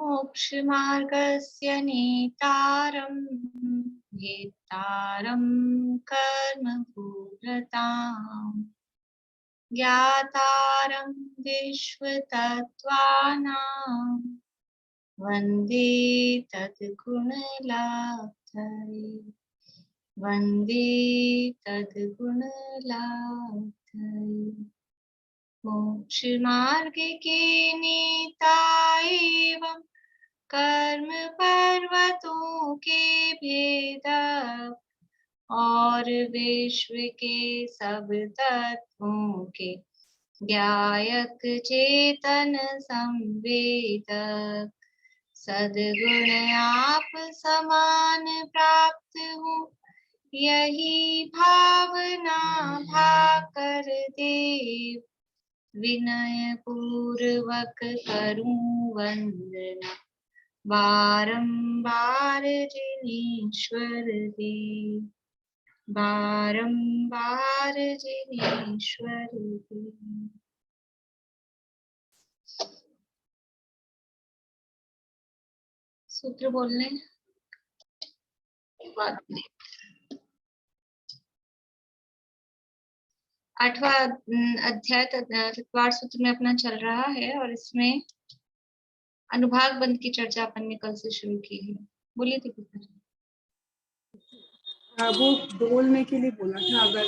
मोक्षमार्गस्य नेतारं भेत्तारं कर्मभूभृताम् ज्ञातारं विश्वतत्त्वानां वन्दे तद्गुणलाब्धये वन्दे तद्गुणलाब्धये। मोक्षमार्गे के नेता एवं कर्म पर्वतों के भेदक और विश्व के सब तत्वों के ज्ञायक चेतन संवेदक सद्गुण आप समान प्राप्त हो यही भावना भाकर देव विनय पूर्वक करूं वंदना बारंबार जिनेश्वर देव बारंबार जिनेश्वर देव। सूत्र बोलने बात नहीं। 8वां अध्याय तत्वार सूत्र में अपना चल रहा है और इसमें अनुभाग बंध की चर्चा अपन ने कल से शुरू की है। बोलिए थी कुछ। वो बोलने के लिए बोला था, अगर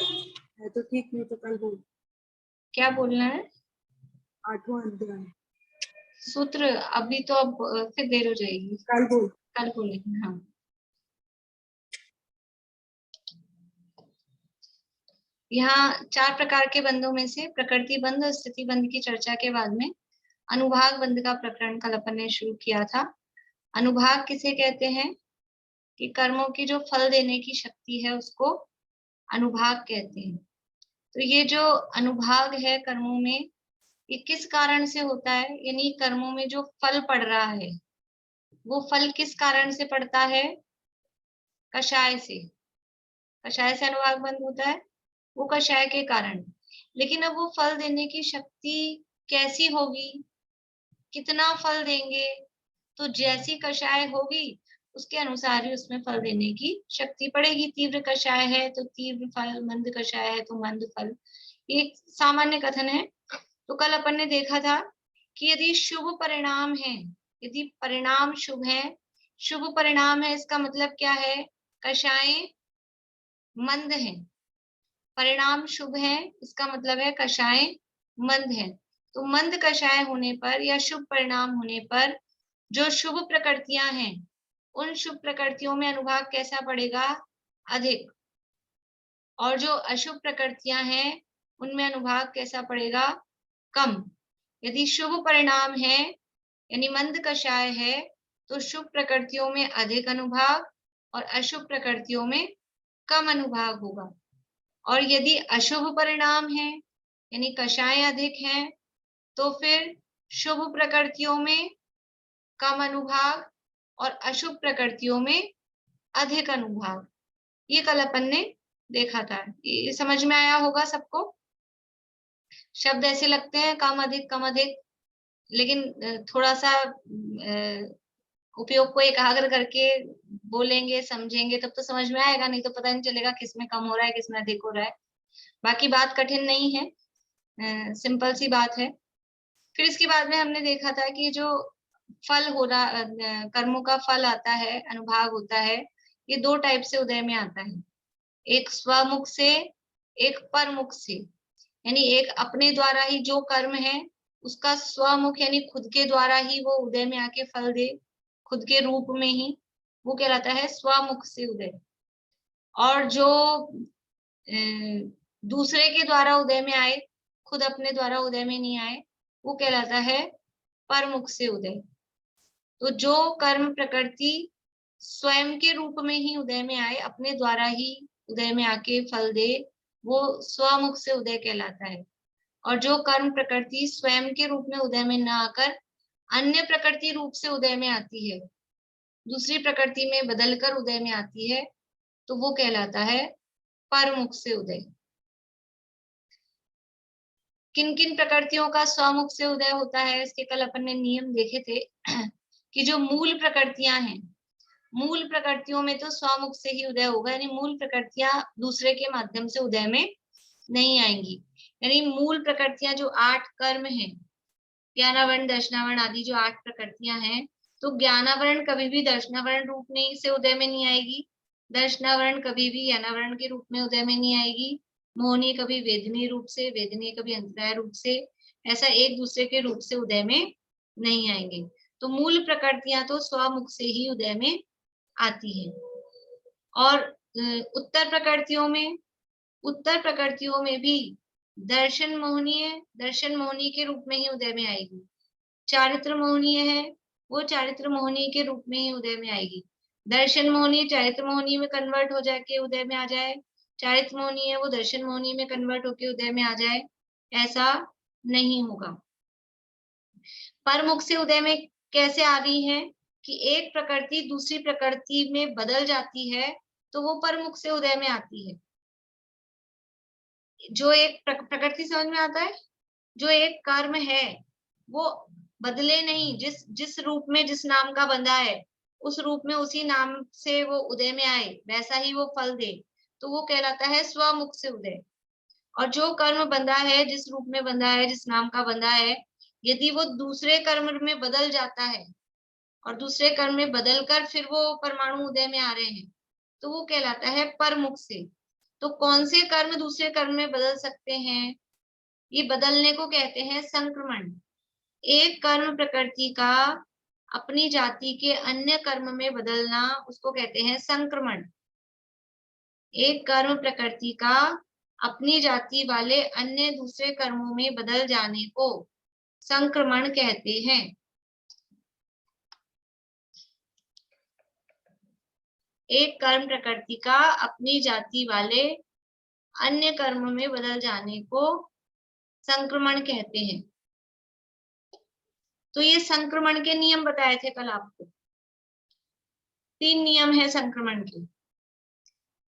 है तो ठीक, नहीं तो कल बोल। क्या बोलना है? 8वां अध्याय सूत्र अभी तो अब फिर देर हो जाएगी, कल बोल। कल बोलेंगे। हाँ, यहाँ 4 प्रकार के बंधों में से प्रकृति बंध और स्थिति बंध की चर्चा के बाद में अनुभाग बंध का प्रकरण कल अपन ने शुरू किया था। अनुभाग किसे कहते हैं कि कर्मों की जो फल देने की शक्ति है उसको अनुभाग कहते हैं। तो ये जो अनुभाग है कर्मों में, ये किस कारण से होता है, यानी कर्मों में जो फल पड़ रहा है वो फल किस कारण से पड़ता है? कषाय से। कषाय से अनुभाग बंध होता है, वो कषाय के कारण। लेकिन अब वो फल देने की शक्ति कैसी होगी, कितना फल देंगे? तो जैसी कषाय होगी उसके अनुसार ही उसमें फल देने की शक्ति पड़ेगी। तीव्र कषाय है तो तीव्र फल, मंद कषाय है तो मंद फल। एक सामान्य कथन है। तो कल अपन ने देखा था कि यदि शुभ परिणाम है, यदि परिणाम शुभ है, शुभ परिणाम है, इसका मतलब क्या है? कषाय मंद है। परिणाम शुभ है, इसका मतलब है कषाय मंद है। तो मंद कषाय होने पर या शुभ परिणाम होने पर जो शुभ प्रकृतियां हैं उन शुभ प्रकृतियों में अनुभाग कैसा पड़ेगा? अधिक। और जो अशुभ प्रकृतियां हैं उनमें अनुभाग कैसा पड़ेगा? कम। यदि शुभ परिणाम है यानी मंद कषाय है तो शुभ प्रकृतियों में अधिक अनुभाग और अशुभ प्रकृतियों में कम अनुभाग होगा। और यदि अशुभ परिणाम है यानी कषाय अधिक है तो फिर शुभ प्रकृतियों में कम अनुभाग और अशुभ प्रकृतियों में अधिक अनुभाग। ये कल अपन ने देखा था। ये समझ में आया होगा सबको? शब्द ऐसे लगते हैं कम अधिक, लेकिन थोड़ा सा उपयोग को एकाग्र करके बोलेंगे, समझेंगे तब तो समझ में आएगा, नहीं तो पता नहीं चलेगा किसमें कम हो रहा है किसमें अधिक हो रहा है। बाकी बात कठिन नहीं है, सिंपल सी बात है। फिर इसके बाद में हमने देखा था कि जो फल हो रहा, कर्मों का फल आता है, अनुभाग होता है, ये 2 टाइप से उदय में आता है। एक स्वमुख से, एक परमुख से। यानी एक अपने द्वारा ही जो कर्म है उसका स्वमुख यानी खुद के द्वारा ही वो उदय में आके फल दे, खुद के रूप में ही, वो कहलाता है स्वमुख से उदय। और जो दूसरे के द्वारा उदय में आए, खुद अपने द्वारा उदय में नहीं आए, वो कहलाता है परमुख से उदय। तो जो कर्म प्रकृति स्वयं के रूप में ही उदय में आए, अपने द्वारा ही उदय में आके फल दे, वो स्वमुख से उदय कहलाता है। और जो कर्म प्रकृति स्वयं के रूप में उदय में न आकर अन्य प्रकृति रूप से उदय में आती है, दूसरी प्रकृति में बदलकर उदय में आती है, तो वो कहलाता है परमुख से उदय। किन किन प्रकृतियों का स्वमुख से उदय होता है इसके कल अपन ने नियम देखे थे। कि जो मूल प्रकृतियां हैं, मूल प्रकृतियों में तो स्वमुख से ही उदय होगा, यानी मूल प्रकृतियां दूसरे के माध्यम से उदय में नहीं आएंगी। यानी मूल प्रकृतियां जो 8 कर्म हैं, ज्ञानावरण दर्शनावरण आदि जो 8 प्रकृतियां हैं, तो ज्ञानावरण कभी भी दर्शनावरण रूप में से उदय में नहीं आएगी, दर्शनावरण कभी भी ज्ञानावरण के रूप में उदय में नहीं आएगी, मोहनी कभी वेदनीय रूप से, वेदनीय कभी अंतराय रूप से, ऐसा एक दूसरे के रूप से उदय में नहीं आएंगे। तो मूल प्रकृतियां तो स्वमुख से ही उदय में आती है। और उत्तर प्रकृतियों में भी दर्शन मोहनीय के रूप में ही उदय में आएगी। चारित्र मोहनीय है, वो चारित्र मोहनीय के रूप में ही उदय में आएगी। दर्शन मोहनीय चारित्र मोहनीय में कन्वर्ट हो जाके उदय में आ जाए, चारित्र मोहनीय है वो दर्शन मोहनीय में कन्वर्ट होके उदय में आ जाए, ऐसा नहीं होगा। परमुख से उदय में कैसे आ रही है कि एक प्रकृति दूसरी प्रकृति में बदल जाती है, तो वो परमुख से उदय में आती है। जो एक प्रकृति समझ में आता है, जो एक कर्म है वो बदले नहीं, जिस रूप में जिस नाम का बंधा है उस रूप में उसी नाम से वो उदय में आए, वैसा ही वो फल दे, तो वो कहलाता है स्वमुख से उदय। और जो कर्म बंधा है, जिस रूप में बंधा है, जिस नाम का बंधा है, यदि वो दूसरे कर्म में बदल जाता है और दूसरे कर्म में बदलकर फिर वो परमाणु उदय में आ रहे हैं, तो वो कहलाता है परमुख से। तो कौन से कर्म दूसरे कर्म में बदल सकते हैं? ये बदलने को कहते हैं संक्रमण। एक कर्म प्रकृति का अपनी जाति के अन्य कर्म में बदलना, उसको कहते हैं संक्रमण। एक कर्म प्रकृति का अपनी जाति वाले अन्य दूसरे कर्मों में बदल जाने को संक्रमण कहते हैं। एक कर्म प्रकृति का अपनी जाति वाले अन्य कर्म में बदल जाने को संक्रमण कहते हैं। तो ये संक्रमण के नियम बताए थे कल आपको। 3 नियम है संक्रमण के।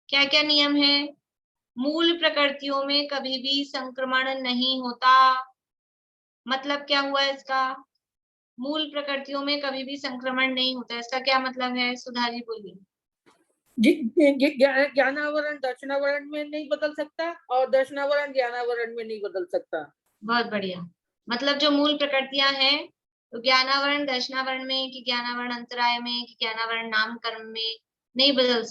क्या क्या नियम है? मूल प्रकृतियों में कभी भी संक्रमण नहीं होता। मतलब क्या हुआ इसका? मूल प्रकृतियों में कभी भी संक्रमण नहीं होता, इसका क्या मतलब है? सुधा जी बोलिए। ज्ञानावरण दर्शनावरण में नहीं बदल सकता और दर्शनावरण ज्ञानावरण में नहीं बदल सकता। बहुत बढ़िया। मतलब जो मूल प्रकृतियां हैं, तो ज्ञानावरण दर्शनावरण में कि ज्ञानावरण अंतराय में कि ज्ञानावरण नाम कर्म में नहीं बदल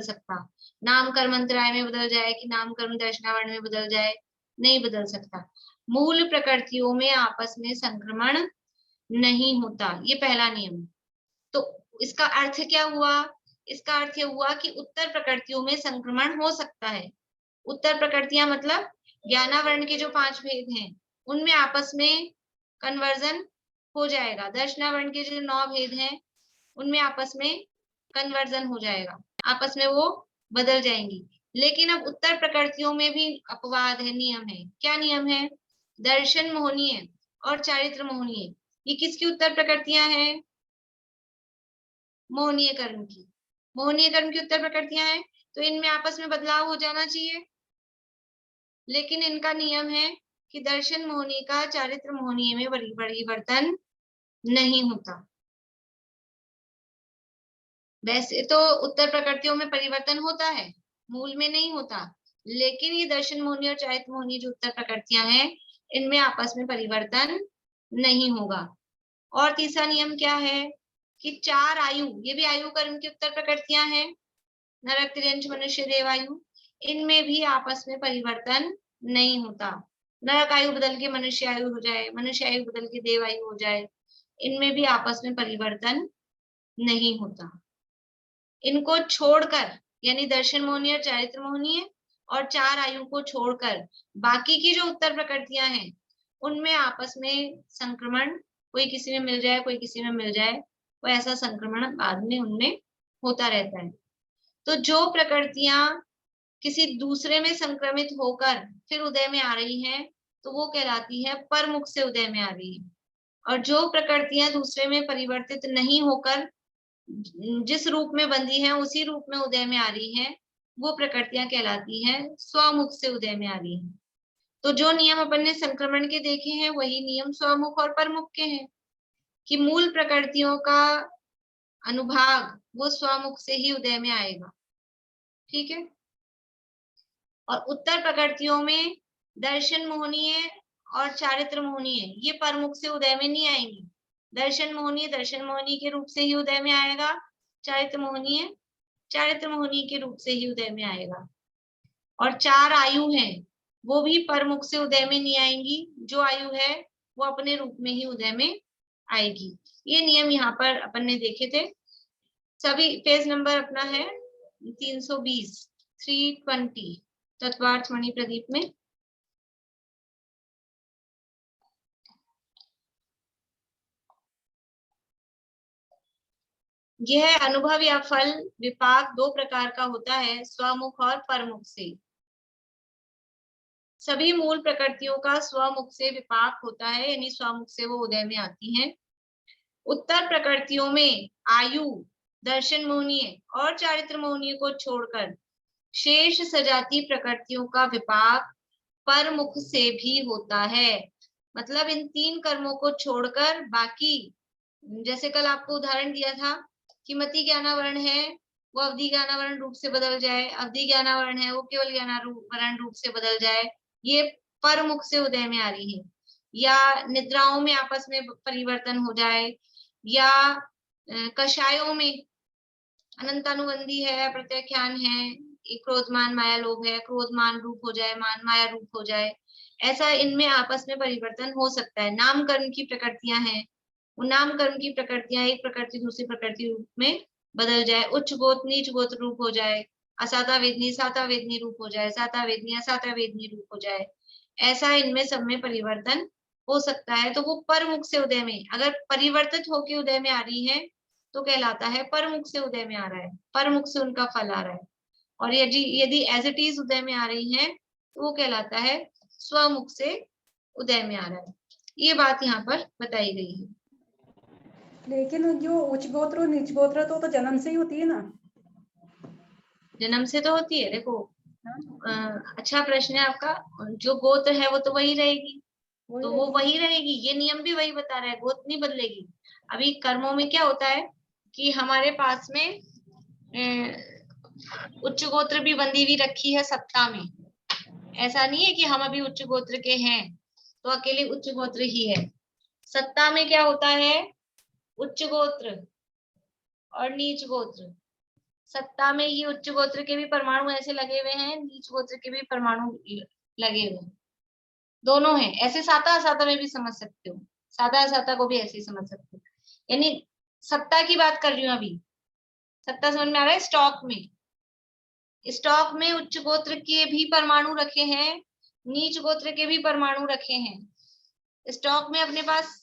सकता। नाम कर्म अंतराय में बदल जाए कि नाम कर्म दर्शनावरण में बदल जाए, नहीं बदल सकता। मूल प्रकृतियों में आपस में संक्रमण नहीं होता, ये पहला नियम। तो इसका अर्थ क्या हुआ? इसका अर्थ यह हुआ कि उत्तर प्रकृतियों में संक्रमण हो सकता है। उत्तर प्रकृतियां मतलब ज्ञानावरण के जो 5 भेद हैं, उनमें आपस में कन्वर्जन हो जाएगा। दर्शनावरण के जो 9 भेद हैं, उनमें आपस में कन्वर्जन हो जाएगा, आपस में वो बदल जाएंगी। लेकिन अब उत्तर प्रकृतियों में भी अपवाद है, नियम है। क्या नियम है? दर्शन मोहनीय और चारित्र मोहनीय, ये किसकी उत्तर प्रकृतियां हैं? मोहनीय कर्म की। मोहनीय कर्म की उत्तर प्रकृतियां हैं, तो इनमें आपस में बदलाव हो जाना चाहिए। लेकिन इनका नियम है कि दर्शन मोहनीय का चारित्र मोहनीय में परिवर्तन नहीं होता। वैसे तो उत्तर प्रकृतियों में परिवर्तन होता है, मूल में नहीं होता, लेकिन ये दर्शन मोहनीय और चारित्र मोहनीय जो उत्तर प्रकृतियां हैं, इनमें आपस में परिवर्तन नहीं होगा। और तीसरा नियम क्या है कि 4 आयु, ये भी आयु कर्म की उत्तर प्रकृतियां हैं, नरक तिर्यंच मनुष्य देव आयु, इनमें भी आपस में परिवर्तन नहीं होता। नरक आयु बदल के मनुष्य आयु हो जाए, मनुष्य आयु बदल के देव आयु हो जाए, इनमें भी आपस में परिवर्तन नहीं होता। इनको छोड़कर, यानी दर्शन मोहनीय और चारित्र मोहनीय और 4 आयु को छोड़कर बाकी की जो उत्तर प्रकृतियां हैं, उनमें आपस में संक्रमण, कोई किसी में मिल जाए, कोई किसी में मिल जाए, वो ऐसा संक्रमण बाद में उनमें होता रहता है। तो जो प्रकृतियां किसी दूसरे में संक्रमित होकर फिर उदय में आ रही हैं, तो वो कहलाती है परमुख से उदय में आ रही है। और जो प्रकृतियां दूसरे में परिवर्तित नहीं होकर जिस रूप में बंधी हैं उसी रूप में उदय में आ रही हैं, वो प्रकृतियां कहलाती हैं स्वमुख से उदय में आ रही हैं। तो जो नियम अपन ने संक्रमण के देखे हैं, वही नियम स्वमुख और परमुख के हैं। कि मूल प्रकृतियों का अनुभाग वो स्वमुख से ही उदय में आएगा, ठीक है। और उत्तर प्रकृतियों में दर्शन मोहनीय और चारित्र मोहनीय ये परमुख से उदय में नहीं आएंगी। दर्शन मोहनीय के रूप से ही उदय में आएगा, चारित्र मोहनीय के रूप से ही उदय में आएगा। और 4 आयु हैं वो भी परमुख से उदय में नहीं आएंगी, जो आयु है वो अपने रूप में ही उदय में आएगी। ये नियम यहाँ पर अपन ने देखे थे। सभी पेज नंबर अपना है 320 320 तत्वार्थ मणि प्रदीप में। यह अनुभव या फल विपाक 2 प्रकार का होता है, स्वमुख और परमुख से। सभी मूल प्रकृतियों का स्वमुख से विपाक होता है, यानी स्वमुख से वो उदय में आती हैं। उत्तर प्रकृतियों में आयु, दर्शन मोहनीय और चारित्र मोहनीय को छोड़कर शेष सजातीय प्रकृतियों का विपाक परमुख से भी होता है। मतलब इन 3 कर्मों को छोड़कर बाकी, जैसे कल आपको उदाहरण दिया था कि मति ज्ञानावरण है वो अवधि ज्ञानावरण रूप से बदल जाए, अवधि ज्ञानावरण है वो केवल ज्ञानावरण रूप से बदल जाए, ये परमुख से उदय में आ रही है। या निद्राओं में आपस में परिवर्तन हो जाए, या कषायों में अनंतानुबंधी है, प्रत्याख्यान है, क्रोधमान माया लोभ है, क्रोधमान रूप हो जाए, मान माया रूप हो जाए, ऐसा इनमें आपस में परिवर्तन हो सकता है। नाम कर्म की प्रकृतियां हैं, वो नाम कर्म की प्रकृतियां एक प्रकृति दूसरी प्रकृति रूप में बदल जाए, उच्च गोत्र नीच गोत्र रूप हो जाए, असाता वेदनी साता वेदनी रूप हो जाए, साता वेदनी असाता वेदनी रूप हो जाए, ऐसा इनमें सब में परिवर्तन हो सकता है। तो वो परमुख से उदय में अगर परिवर्तित होकर उदय में आ रही है तो कहलाता है परमुख से उदय में आ रहा है, परमुख से उनका फल आ रहा है। और यदि यदि एज इट इज उदय में आ रही है तो वो कहलाता है स्वमुख से उदय में आ रहा है। ये बात यहाँ पर बताई गई है। लेकिन जो उच्च गोत्र और नीच गोत्र तो जन्म से ही होती है ना? जन्म से तो होती है। देखो अच्छा प्रश्न है आपका। जो गोत्र है वो तो वही रहेगी, तो वो वही रहेगी, ये नियम भी वही बता रहा है, गोत्र नहीं बदलेगी। अभी कर्मों में क्या होता है कि हमारे पास में उच्च गोत्र भी बंदी हुई रखी है सत्ता में। ऐसा नहीं है कि हम अभी उच्च गोत्र के हैं तो अकेले उच्च गोत्र ही है। सत्ता में क्या होता है, उच्च गोत्र और नीच गोत्र, सत्ता में ये उच्च गोत्र के भी परमाणु ऐसे लगे हुए हैं, नीच गोत्र के भी परमाणु लगे हुए हैं, दोनों हैं। ऐसे साता असाता में भी समझ सकते हो, साता असाता को भी ऐसे ही समझ सकते हो। यानी सत्ता की बात कर रही हूँ अभी, सत्ता समझ में आ रहा है। स्टॉक में उच्च गोत्र के भी परमाणु रखे हैं, नीच गोत्र के भी परमाणु रखे हैं। स्टॉक में अपने पास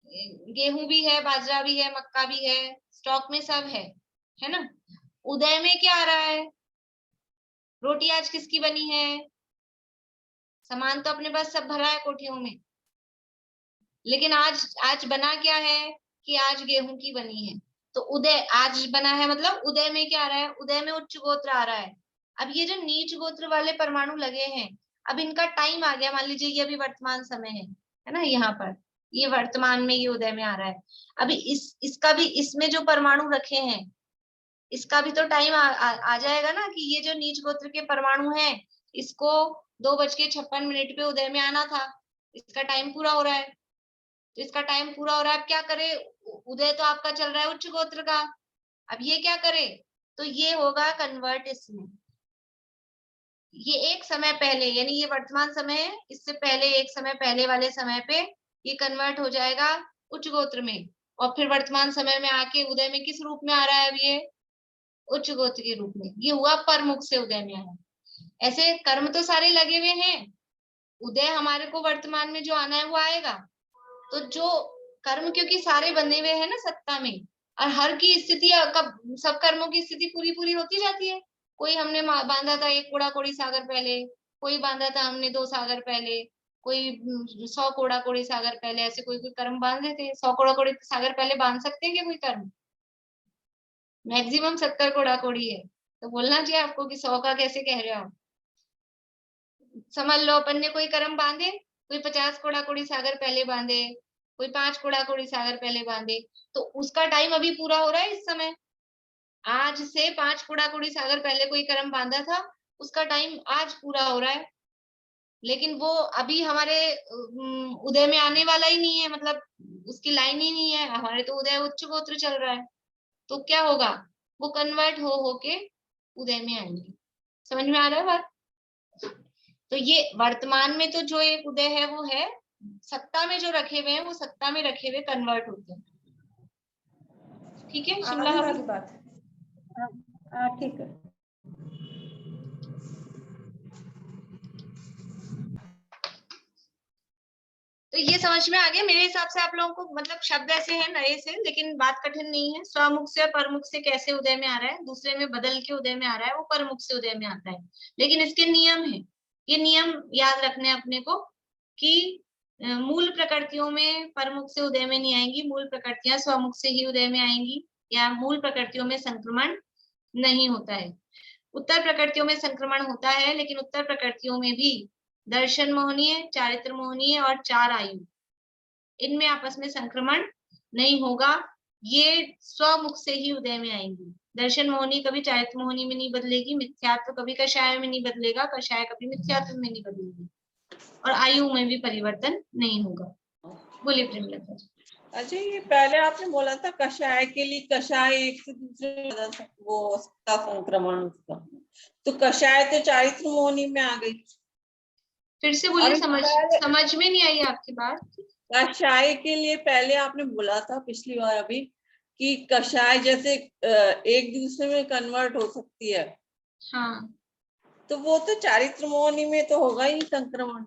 गेहूं भी है, बाजरा भी है, मक्का भी है, स्टॉक में सब है ना। उदय में क्या आ रहा है, रोटी आज किसकी बनी है, सामान तो अपने पास सब भरा है कोठियों में, लेकिन आज बना क्या है कि आज गेहूं की बनी है। तो उदय आज बना है, मतलब उदय में क्या आ रहा है, उदय में उच्च गोत्र आ रहा है। अब ये जो नीच गोत्र वाले परमाणु लगे हैं, अब इनका टाइम आ गया, मान लीजिए ये अभी वर्तमान समय है ना, यहाँ पर ये वर्तमान में ये उदय में आ रहा है। अभी इसका भी, इसमें जो परमाणु रखे हैं इसका भी तो टाइम आ जाएगा ना, कि ये जो नीच गोत्र के परमाणु हैं इसको 2:56 पे उदय में आना था, इसका टाइम पूरा हो रहा है। तो इसका टाइम पूरा हो रहा है, अब क्या करे, उदय तो आपका चल रहा है उच्च गोत्र का, अब ये क्या करे, तो ये होगा कन्वर्ट इसमें। ये एक समय पहले, यानी ये वर्तमान समय है, इससे पहले एक समय पहले वाले समय पे ये कन्वर्ट हो जाएगा उच्च गोत्र में, और फिर वर्तमान समय में आके उदय में किस रूप में आ रहा है, अब ये उच्च गोत्र के रूप में। ये हुआ परमुख से उदय में आया। ऐसे कर्म तो सारे लगे हुए हैं, उदय हमारे को वर्तमान में जो आना है वो आएगा। तो जो कर्म, क्योंकि सारे बंधे हुए हैं ना सत्ता में, और हर की स्थिति, सब कर्मों की स्थिति पूरी पूरी होती जाती है। कोई हमने बांधा था 1 कोड़ा कोड़ी सागर पहले, कोई बांधा था हमने 2 सागर पहले, कोई 100 कोड़ा कोड़ी सागर पहले, ऐसे कोई कोई कर्म बांध देते हैं। 100 कोड़ा कोड़ी सागर पहले बांध सकते हैं क्या कोई कर्म? मैक्सिमम 70 कोड़ा कोड़ी है, तो बोलना चाहिए आपको कि 100 का कैसे कह रहे हो आप। समझ लो अपन ने कोई कर्म बांधे, कोई 50 कोड़ा कोड़ी सागर पहले बांधे, कोई 5 कुड़ा कुड़ी सागर पहले बांधे, तो उसका टाइम अभी पूरा हो रहा है इस समय। आज से 5 कुड़ा कुड़ी सागर पहले कोई कर्म बांधा था, उसका टाइम आज पूरा हो रहा है, लेकिन वो अभी हमारे उदय में आने वाला ही नहीं है, मतलब उसकी लाइन ही नहीं है, हमारे तो उदय उच्च गोत्र चल रहा है। तो क्या होगा, वो कन्वर्ट हो के उदय में आएंगे। समझ में आ रहा है बात? तो ये वर्तमान में तो जो एक उदय है वो है, सत्ता में जो रखे हुए हैं वो सत्ता में रखे हुए कन्वर्ट होते हैं। ठीक है शिमला आगे भाभी? वाली बात। ठीक है। तो ये समझ में आ गया मेरे हिसाब से आप लोगों को, मतलब शब्द ऐसे हैं नए से, लेकिन बात कठिन नहीं है। स्वमुख से और परमुख से कैसे उदय में आ रहा है, दूसरे में बदल के उदय में आ रहा है, वो परमुख से उदय में आता है, लेकिन इसके नियम है। ये नियम याद रखने अपने को कि मूल प्रकृतियों में परमुख से उदय में नहीं आएंगी, मूल प्रकृतियां स्वमुख से ही उदय में आएंगी, या मूल प्रकृतियों में संक्रमण नहीं होता है। उत्तर प्रकृतियों में संक्रमण होता है, लेकिन उत्तर प्रकृतियों में भी दर्शन मोहनीय, चारित्र मोहनीय और चार आयु, इनमें आपस में संक्रमण नहीं होगा। ये स्वमुख से ही उदय में आएंगी। दर्शन मोहनी कभी चारित्र मोहनी में नहीं बदलेगी, मिथ्यात्व कभी कषाय में नहीं बदलेगा, कषाय कभी मिथ्यात्व में नहीं बदलेगी, और आयु में भी परिवर्तन नहीं होगा। बोलिए प्रेमलता जी। अच्छा, ये पहले आपने बोला था कषाय के लिए, कषाय एक से दूसरे में बदल सकता, वो उसका संक्रमण उसका, तो कषाय तो चारित्र मोहनी में आ गई। फिर से बोलिए, समझ में नहीं आई आपकी बात। कषाय के लिए पहले आपने बोला था पिछली बार अभी कि कषाय जैसे एक दूसरे में कन्वर्ट हो सकती है। हाँ, तो वो तो चारित्र मोहनी में तो होगा ही संक्रमण।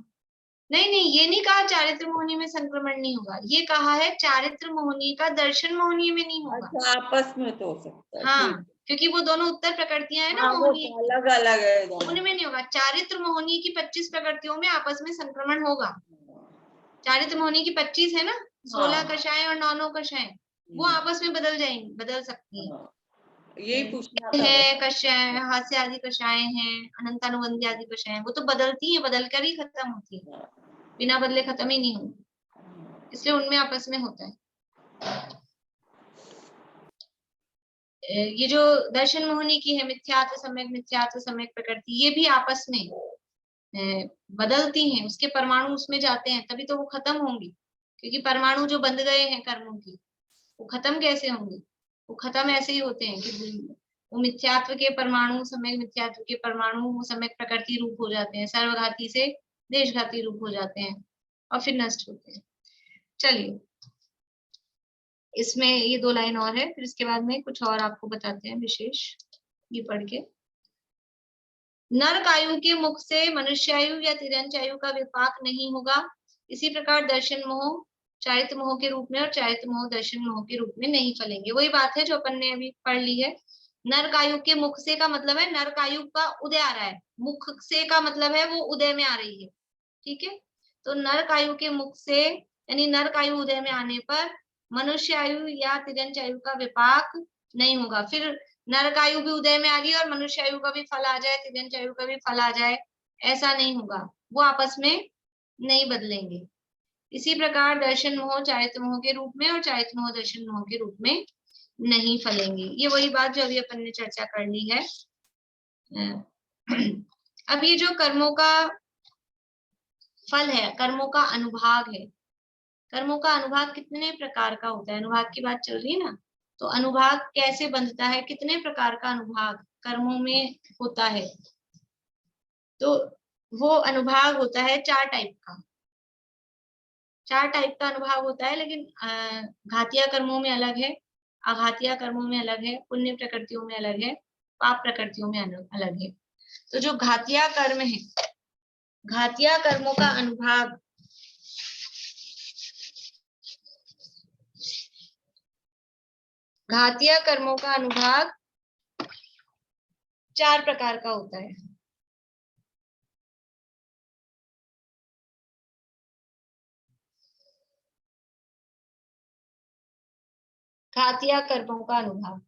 नहीं नहीं, ये नहीं कहा चारित्र मोहनी में संक्रमण नहीं होगा, ये कहा है चारित्र मोहनी का दर्शन मोहनी में नहीं होगा। अच्छा, आपस में तो हो सकता है। हाँ, ठीक। क्योंकि वो दोनों उत्तर प्रकृतियां है ना, हाँ, वो मोहनी, अलग अलग है दोनों। उनमें नहीं होगा। चारित्र मोहनी की 25 प्रकृतियों में आपस में संक्रमण होगा। चारित्र मोहनी की 25 है ना, 16 कषाय और 9 कषाय, वो आपस में बदल जाएंगी, बदल सकती है। यही पूछना था है कषाय, हास्य आदि कषाय हैं, अनंतानुबंधी आदि कषाय, वो तो बदलती है, बदल कर ही खत्म होती है, बिना बदले खत्म ही नहीं होती, इसलिए उनमें आपस में होता है। ये जो दर्शन मोहनी की है, मिथ्यात्व सम्यक प्रकृति, ये भी आपस में बदलती हैं, उसके परमाणु उसमें जाते हैं, तभी तो वो खत्म होंगी, क्योंकि परमाणु जो बंध गए हैं कर्मों की, वो खत्म कैसे होंगे? वो खत्म ऐसे ही होते हैं कि वो मिथ्यात्व के परमाणु, सम्यक मिथ्यात्व के परमाणु वो सम्यक प्रकृति रूप हो जाते हैं, सर्वघाती से देशघाती रूप हो जाते हैं और फिर नष्ट होते हैं। चलिए, इसमें ये 2 लाइन और है, फिर इसके बाद में कुछ और आपको बताते हैं विशेष, ये पढ़ के। नरक आयु के मुख से मनुष्यायु या तिर्यंच आयु का विपाक नहीं होगा, इसी प्रकार दर्शन मोह चारित्र मोह के रूप में और चारित्र मोह दर्शन मोह के रूप में नहीं फलेंगे। वही बात है जो अपन ने अभी पढ़ ली है। नरक आयु के मुख से का मतलब है नरक आयु का उदय आ रहा है, मुख से का मतलब है वो उदय में आ रही है। ठीक है, तो नरक आयु के मुख से यानी नरक आयु उदय में आने पर मनुष्य आयु या तिर्यंच आयु का विपाक नहीं होगा। फिर नरक आयु भी उदय में आ गई और मनुष्य आयु का भी फल आ जाए, तिर्यंच आयु का भी फल आ जाए, ऐसा नहीं होगा, वो आपस में नहीं बदलेंगे। इसी प्रकार दर्शन मोह चारित्र मोह के रूप में और चारित्र मोह दर्शन मोह के रूप में नहीं फलेंगे। ये वही बात जो अभी अपन ने चर्चा कर ली है। अब ये जो कर्मों का फल है, कर्मों का अनुभाग है, कर्मों का अनुभाग कितने प्रकार का होता है, अनुभाग की बात चल रही है ना, तो अनुभाग कैसे बनता है, कितने प्रकार का अनुभाग कर्मों में होता है, तो वो अनुभाग होता है 4 टाइप का। 4 टाइप का अनुभाग होता है, लेकिन घातिया कर्मों में अलग है, आघातिया कर्मों में अलग है, पुण्य प्रकृतियों में अलग है, पाप प्रकृतियों में अलग है। तो जो घातिया कर्म है, घातिया कर्मों का अनुभाग घातिया कर्मों का अनुभाग 4 प्रकार का होता है। घातिया कर्मों का अनुभाग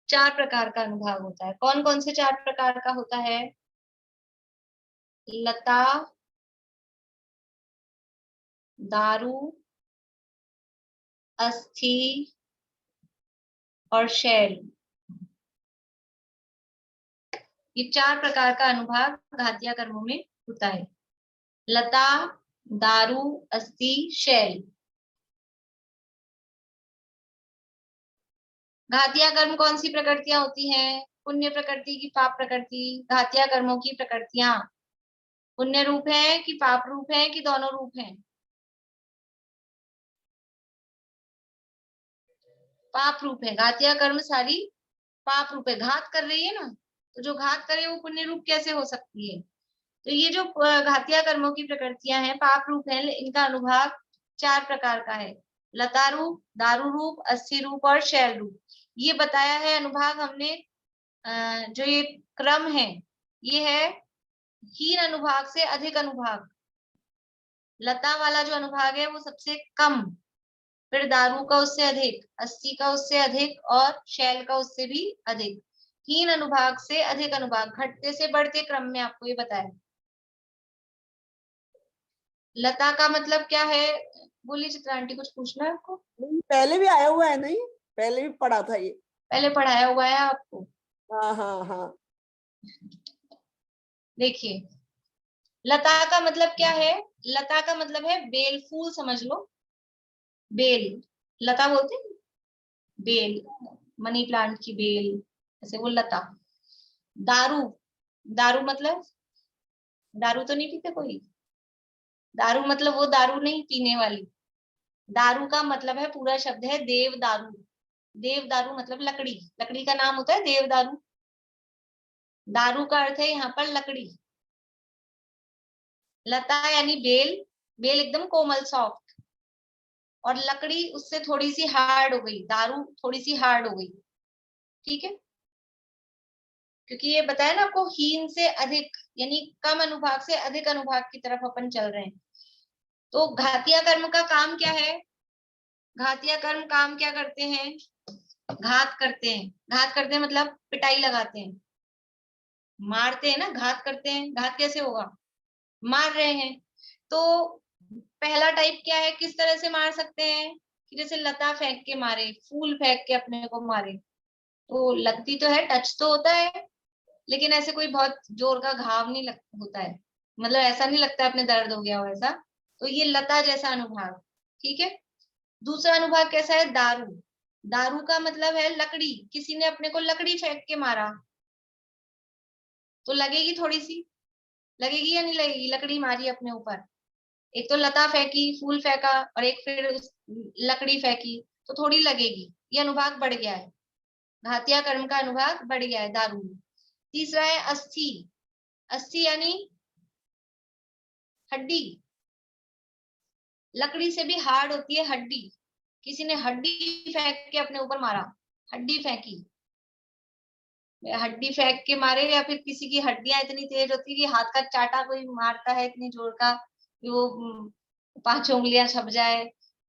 4 प्रकार का अनुभाग होता है। कौन कौन से 4 प्रकार का होता है? लता, दारू, अस्थि और शैल। ये 4 प्रकार का अनुभाग घातिया कर्मों में होता है। लता, दारू, अस्थि, शैल। घातिया कर्म कौन सी प्रकृतियां होती हैं? पुण्य प्रकृति की पाप प्रकृति? घातिया कर्मों की प्रकृतियां पुण्य रूप है कि पाप रूप है कि दोनों रूप हैं? पाप रूप है। घातिया कर्म सारी पाप रूप है, घात कर रही है ना, तो जो घात करे वो पुण्य रूप कैसे हो सकती है? तो ये जो घातिया कर्मों की प्रकृतियां हैं पाप रूप है, इनका अनुभाग 4 प्रकार का है। लता रूप, दारू रूप, अस्थि रूप और शैल रूप। ये बताया है अनुभाग हमने। जो ये क्रम है ये है हीन अनुभाग से अधिक अनुभाग। लता वाला जो अनुभाग है वो सबसे कम, फिर दारू का उससे अधिक, अस्थि का उससे अधिक और शैल का उससे भी अधिक। हीन अनुभाग से अधिक अनुभाग, घटते से बढ़ते क्रम में आपको ये बताया। लता का मतलब क्या है? बोलिए चित्रा आंटी, कुछ पूछना है आपको? नहीं, पहले भी आया हुआ है, नहीं पहले भी पढ़ा था ये। पहले पढ़ाया हुआ है आपको। हाँ हाँ हाँ। देखिए, लता का मतलब क्या है? लता का मतलब है बेल, फूल समझ लो। बेल, लता बोलते हैं बेल, मनी प्लांट की बेल, ऐसे वो लता। दारू, दारू मतलब दारू तो नहीं पीते कोई? दारू मतलब वो दारू नहीं पीने वाली। दारू का मतलब है, पूरा शब्द है देव दारू। देव दारू मतलब लकड़ी, लकड़ी का नाम होता है देव दारू। दारू का अर्थ है यहाँ पर लकड़ी। लता यानी बेल, बेल एकदम कोमल सॉफ्ट, और लकड़ी उससे थोड़ी सी हार्ड हो गई, दारू थोड़ी सी हार्ड हो गई। ठीक है, क्योंकि ये बताया ना आपको हीन से अधिक, यानी कम अनुभाग से अधिक अनुभाग की तरफ अपन चल रहे हैं। तो घातिया कर्म का काम क्या है? घातिया कर्म काम क्या करते हैं? घात करते हैं। घात करते हैं मतलब पिटाई लगाते हैं, मारते हैं ना, घात करते हैं। घात कैसे होगा? मार रहे हैं। तो पहला टाइप क्या है, किस तरह से मार सकते हैं? कि जैसे लता फेंक के मारे, फूल फेंक के अपने को मारे, तो लगती तो है, टच तो होता है, लेकिन ऐसे कोई बहुत जोर का घाव नहीं होता है, मतलब ऐसा नहीं लगता अपने दर्द हो गया हो ऐसा। तो ये लता जैसा अनुभाग। ठीक है, दूसरा अनुभाग कैसा है? दारू। दारू का मतलब है लकड़ी, किसी ने अपने को लकड़ी फेंक के मारा, तो लगेगी थोड़ी सी, लगेगी या नहीं लगेगी? लकड़ी मारी अपने ऊपर, एक तो लता फेंकी, फूल फेंका, और एक फिर लकड़ी फेंकी, तो थोड़ी लगेगी। ये अनुभाग बढ़ गया है, घातिया कर्म का अनुभाग बढ़ गया है दारू में। तीसरा है अस्थि। अस्थि यानी हड्डी, लकड़ी से भी हार्ड होती है हड्डी। किसी ने हड्डी फेंक के अपने ऊपर मारा, हड्डी फेंकी, हड्डी फेंक के मारे, या फिर किसी की हड्डियां इतनी तेज होती है कि हाथ का चाटा कोई मारता है इतनी जोर का कि वो 5 उंगलियां छप जाए,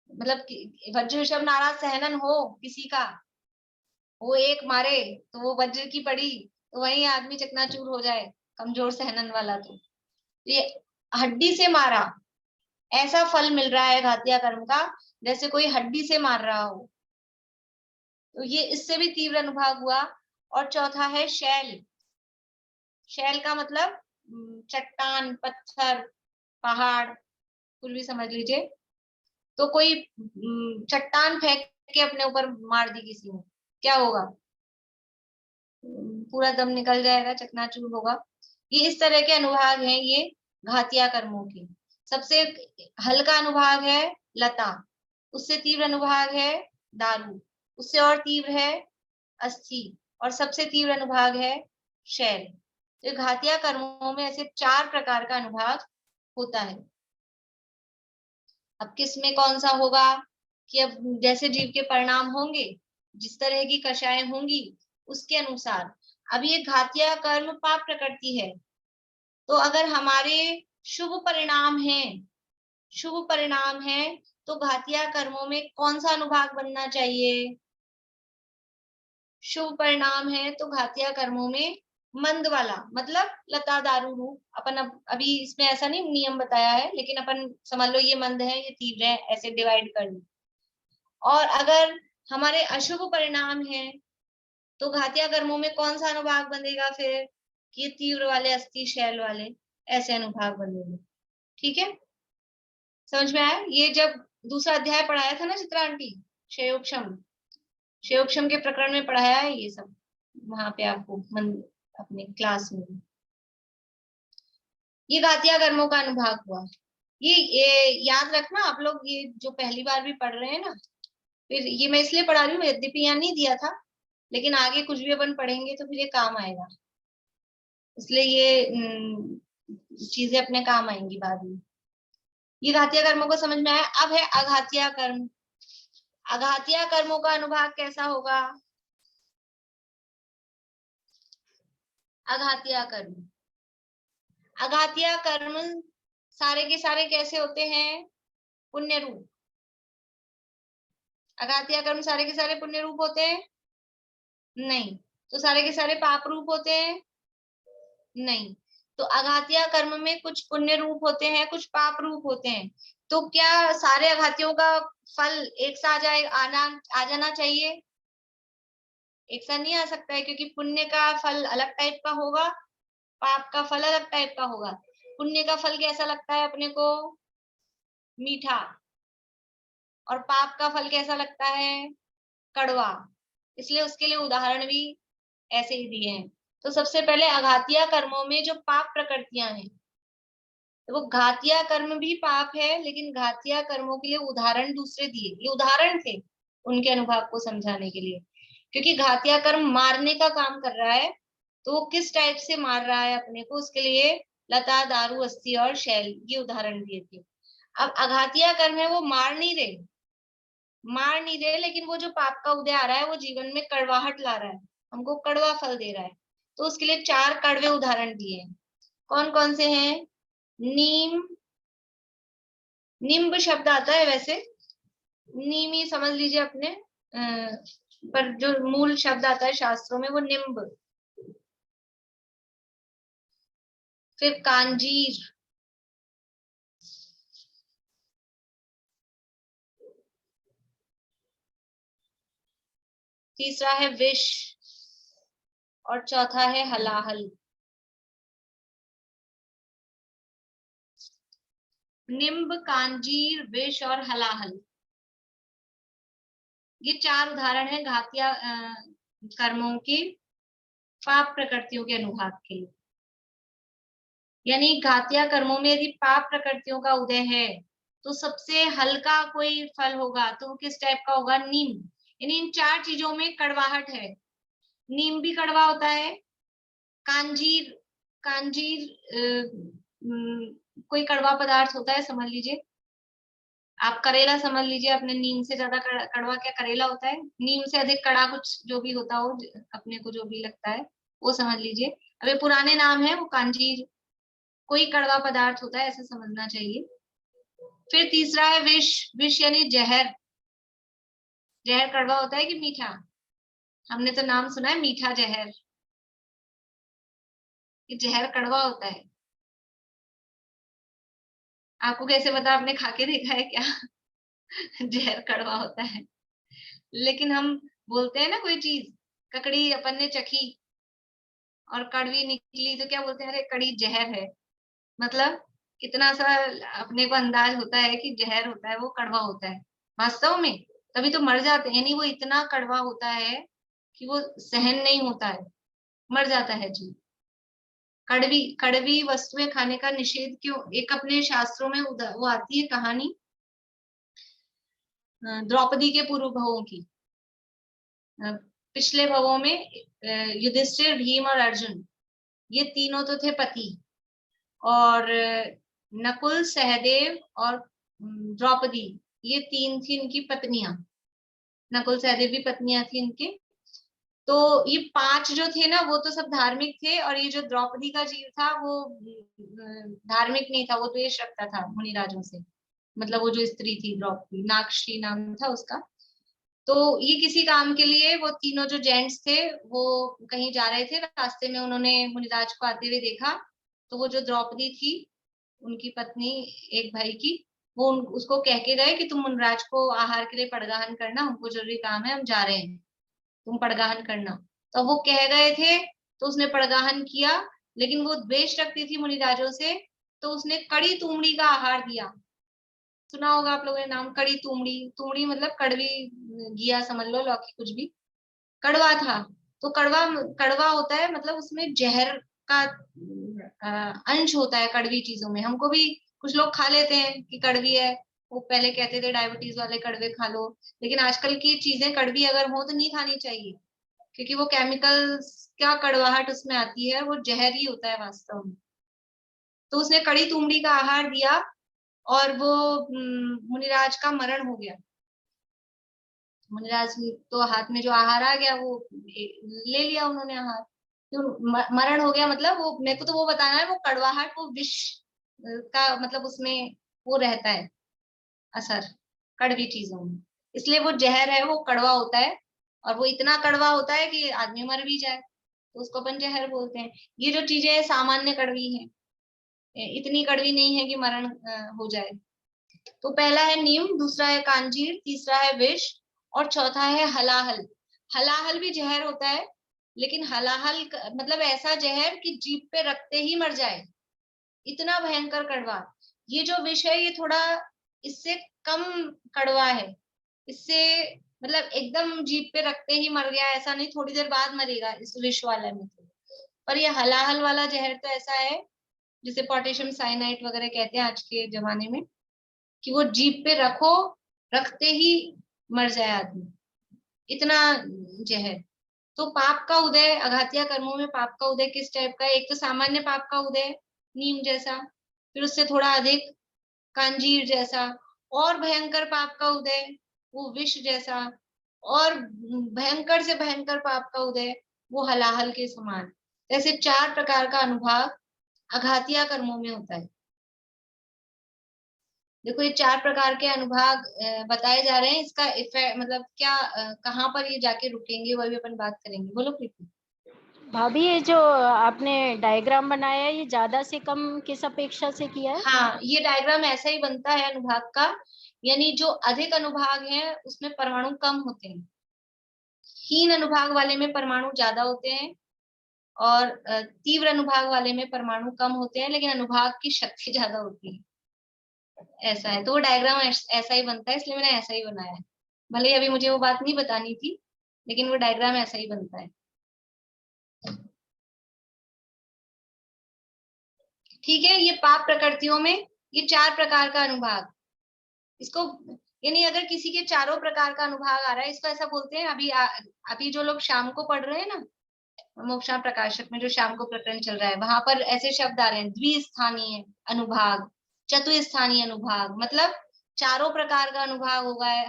मतलब वज्र ऋषभ नाराज सहनन हो किसी का, वो एक मारे तो वो वज्र की पड़ी तो वही आदमी चकनाचूर हो जाए, कमजोर सहनन वाला। तो ये हड्डी से मारा, ऐसा फल मिल रहा है घातिया कर्म का जैसे कोई हड्डी से मार रहा हो, तो ये इससे भी तीव्र अनुभाग हुआ। और चौथा है शैल। शैल का मतलब चट्टान, पत्थर, पहाड़, कुछ भी समझ लीजिए। तो कोई चट्टान फेंक के अपने ऊपर मार दी किसी ने, क्या होगा? पूरा दम निकल जाएगा, चकनाचूर होगा। ये इस तरह के अनुभाग हैं ये घातिया कर्मों के। सबसे हल्का अनुभाग है लता, उससे तीव्र अनुभाग है दारू, उससे और तीव्र है अस्थि, और सबसे तीव्र अनुभाग है शैल। तो घातिया कर्मों में ऐसे 4 प्रकार का अनुभाग होता है। अब किस में कौन सा होगा कि अब जैसे जीव के परिणाम होंगे, जिस तरह की कषाएं होंगी उसके अनुसार। अब ये घातिया कर्म पाप प्रकृति है, तो अगर हमारे शुभ परिणाम है, शुभ परिणाम है, तो घातिया कर्मों में कौन सा अनुभाग बनना चाहिए? शुभ परिणाम है तो घातिया कर्मों में मंद वाला मतलब लता दारू रूप, अपन अभी इसमें ऐसा नहीं नियम बताया है, लेकिन अपन समझ लो ये मंद है ये तीव्र है, ऐसे डिवाइड कर लो। और अगर हमारे अशुभ परिणाम है तो घातिया कर्मों में कौन सा अनुभाग बंधेगा फिर, कि ये तीव्र वाले, अस्थि शैल वाले, ऐसे अनुभाग बंधेंगे। ठीक है, समझ में आया? ये जब दूसरा अध्याय पढ़ाया था ना चित्रा आंटी, क्षयोक्षम, क्षयोक्षम के प्रकरण में पढ़ाया है ये सब, वहां पे आपको अपने क्लास में। ये घातिया कर्मों का अनुभाग हुआ। ये याद रखना आप लोग, ये जो पहली बार भी पढ़ रहे हैं ना, फिर ये मैं इसलिए पढ़ा रही हूँ, यद्यपि यहाँ नहीं दिया था, लेकिन आगे कुछ भी अपन पढ़ेंगे तो फिर ये काम आएगा, इसलिए ये चीजें अपने काम आएंगी बाद में। ये घातिया कर्मों को समझ में आया। अब है अघातिया कर्म। अघातिया कर्मों का अनुभाग कैसा होगा? अघातिया कर्म, अघातिया कर्म सारे के सारे कैसे होते हैं? पुण्य रूप। अघातिया कर्म सारे के सारे पुण्य रूप होते हैं? नहीं। तो सारे के सारे पाप रूप होते हैं? नहीं। तो अघातिया कर्म में कुछ पुण्य रूप होते हैं, कुछ पाप रूप होते हैं। तो क्या सारे अघातियों का फल एक साथ आ जाना चाहिए? एक साथ नहीं आ सकता है, क्योंकि पुण्य का फल अलग टाइप का होगा, पाप का फल अलग टाइप का होगा। पुण्य का फल कैसा लगता है अपने को? मीठा। और पाप का फल कैसा लगता है? कड़वा। इसलिए उसके लिए उदाहरण भी ऐसे ही दिए हैं। तो सबसे पहले अघातिया कर्मों में जो पाप प्रकृतियां हैं, तो वो घातिया कर्म भी पाप है, लेकिन घातिया कर्मों के लिए उदाहरण दूसरे दिए। ये उदाहरण थे उनके अनुभाग को समझाने के लिए, क्योंकि घातिया कर्म मारने का काम कर रहा है, तो वो किस टाइप से मार रहा है अपने को, उसके लिए लता दारू अस्थि और शैल ये उदाहरण दिए थे। अब अघातिया कर्म है वो मार नहीं रहे, लेकिन वो जो पाप का उदय आ रहा है वो जीवन में कड़वाहट ला रहा है, हमको कड़वा फल दे रहा है। तो उसके लिए 4 कड़वे उदाहरण दिए हैं। कौन कौन से हैं? नीम, निम्ब शब्द आता है वैसे, नीम ही समझ लीजिए अपने, पर जो मूल शब्द आता है शास्त्रों में वो निम्ब। फिर कांजीर, तीसरा है विष, और चौथा है हलाहल। निम्ब, कांजीर, विष और हलाहल, ये 4 उदाहरण है घातिया कर्मों के पाप प्रकृतियों के अनुभाग के लिए। यानी घातिया कर्मों में यदि पाप प्रकृतियों का उदय है तो सबसे हल्का कोई फल होगा तो किस टाइप का होगा? नीम। यानी इन 4 चीजों में कड़वाहट है। नीम भी कड़वा होता है, कांजीर कोई कड़वा पदार्थ होता है, समझ लीजिए आप करेला समझ लीजिए, अपने नीम से ज्यादा कड़वा क्या करेला होता है? नीम से अधिक कड़ा कुछ जो भी होता हो, अपने को जो भी लगता है वो समझ लीजिए। अब ये पुराने नाम है, वो कांजीर कोई कड़वा पदार्थ होता है, ऐसे समझना चाहिए। फिर तीसरा है विष। विष यानी जहर। जहर कड़वा होता है कि मीठा? हमने तो नाम सुना है मीठा जहर, कि जहर कड़वा होता है। आपको कैसे पता? आपने खा के देखा है क्या? जहर कड़वा होता है। लेकिन हम बोलते हैं ना कोई चीज ककड़ी अपन ने चखी और कड़वी निकली तो क्या बोलते हैं? अरे कड़ी जहर है। मतलब कितना सा अपने को अंदाज होता है कि जहर होता है वो कड़वा होता है, वास्तव में तभी तो मर जाते हैं। यानी वो इतना कड़वा होता है कि वो सहन नहीं होता है, मर जाता है जीव। कड़वी कड़वी वस्तुएं खाने का निषेध क्यों? एक अपने शास्त्रों में वो आती है कहानी द्रौपदी के पूर्व भवों की। पिछले भवों में युधिष्ठिर, भीम और अर्जुन, ये तीनों तो थे पति, और नकुल, सहदेव और द्रौपदी, ये 3 थी इनकी पत्नियां। नकुल सहदेव भी पत्नियां थी इनके। तो ये 5 जो थे ना वो तो सब धार्मिक थे, और ये जो द्रौपदी का जीव था वो धार्मिक नहीं था, वो द्वेष रखता था मुनिराजों से। मतलब वो जो स्त्री थी द्रौपदी, नाक्षी नाम था उसका। तो ये किसी काम के लिए वो तीनों जो जेंट्स थे वो कहीं जा रहे थे, रास्ते में उन्होंने मुनिराज को आते हुए देखा। तो वो जो द्रौपदी थी, उनकी पत्नी एक भाई की, वो उसको कह के गए कि तुम मुनिराज को आहार के लिए पड़गाहन करना, हमको जरूरी काम है, हम जा रहे हैं, तुम पड़गाहन करना। तो वो कह गए थे, तो उसने पड़गाहन किया, लेकिन वो द्वेष रखती थी मुनिराजों से, तो उसने कड़ी तुमड़ी का आहार दिया। सुना होगा आप लोगों ने नाम, कड़ी तुमड़ी। तुमड़ी मतलब कड़वी घिया समझ लो, लौकी कुछ भी, कड़वा था। तो कड़वा कड़वा होता है, मतलब उसमें जहर का अंश होता है कड़वी चीजों में। हमको भी कुछ लोग खा लेते हैं कि कड़वी है, वो पहले कहते थे डायबिटीज वाले कड़वे खा लो, लेकिन आजकल की चीजें कड़वी अगर हो तो नहीं खानी चाहिए, क्योंकि वो केमिकल्स क्या कड़वाहट उसमें आती है, वो जहर ही होता है वास्तव में। तो उसने कड़ी तुमड़ी का आहार दिया और वो मुनिराज का मरण हो गया। मुनिराज तो हाथ में जो आहार आ गया वो ले लिया उन्होंने आहार, तो मरण हो गया। मतलब वो मेरे को तो वो बताना है, वो कड़वाहट वो विष का मतलब उसमें वो रहता है असर कड़वी चीजों में, इसलिए वो जहर है, वो कड़वा होता है। और वो इतना कड़वा होता है कि आदमी मर भी जाए, तो उसको अपन जहर बोलते हैं। ये जो चीजें सामान्य कड़वी हैं, इतनी कड़वी नहीं है कि मरण हो जाए। तो पहला है नीम, दूसरा है कांजीर, तीसरा है विष, और चौथा है हलाहल। हलाहल भी जहर होता है, लेकिन हलाहल मतलब ऐसा जहर कि जीभ पे रखते ही मर जाए, इतना भयंकर कड़वा। ये जो विष है ये थोड़ा इससे कम कड़वा है, इससे मतलब एकदम जीभ पे रखते ही मर गया ऐसा नहीं, थोड़ी देर बाद मरेगा इस विष वाले में तो। पर ये हलाहल वाला जहर तो ऐसा है, जिसे पोटेशियम साइनाइड वगैरह कहते हैं आज के जमाने में, कि वो जीभ पे रखो, रखते ही मर जाए आदमी, इतना जहर। तो पाप का उदय, अघातिया कर्मों में पाप का उदय किस टाइप का है? एक तो सामान्य पाप का उदय नीम जैसा, फिर उससे थोड़ा अधिक कांजीर जैसा, और भयंकर पाप का उदय वो विष जैसा, और भयंकर से भयंकर पाप का उदय वो हलाहल के समान। ऐसे 4 प्रकार का अनुभाग अघातिया कर्मों में होता है। देखो ये 4 प्रकार के अनुभाग बताए जा रहे हैं, इसका इफेक्ट मतलब क्या कहाँ पर ये जाके रुकेंगे वो भी अपन बात करेंगे। बोलो प्रीति। भाभी ये जो आपने डायग्राम बनाया है ये ज्यादा से कम किस अपेक्षा से किया है? हाँ, ये डायग्राम ऐसा ही बनता है अनुभाग का, यानी जो अधिक अनुभाग है उसमें परमाणु कम होते हैं, हीन अनुभाग वाले में परमाणु ज्यादा होते हैं, और तीव्र अनुभाग वाले में परमाणु कम होते हैं, लेकिन अनुभाग की शक्ति ज्यादा होती है, ऐसा है। तो वो डायग्राम ऐसा ही बनता है, इसलिए मैंने ऐसा ही बनाया है। भले ही अभी मुझे वो बात नहीं बतानी थी, लेकिन वो डायग्राम ऐसा ही बनता है। ठीक है, ये पाप प्रकृतियों में ये 4 प्रकार का अनुभाग, इसको यानी अगर किसी के चारों प्रकार का अनुभाग आ रहा है, इसको ऐसा बोलते हैं। अभी जो लोग शाम को पढ़ रहे हैं ना, मोक्षा प्रकाशक में जो शाम को प्रकरण चल रहा है, वहां पर ऐसे शब्द आ रहे हैं, द्विस्थानीय अनुभाग, चतुस्थानीय अनुभाग, मतलब चारों प्रकार का अनुभाग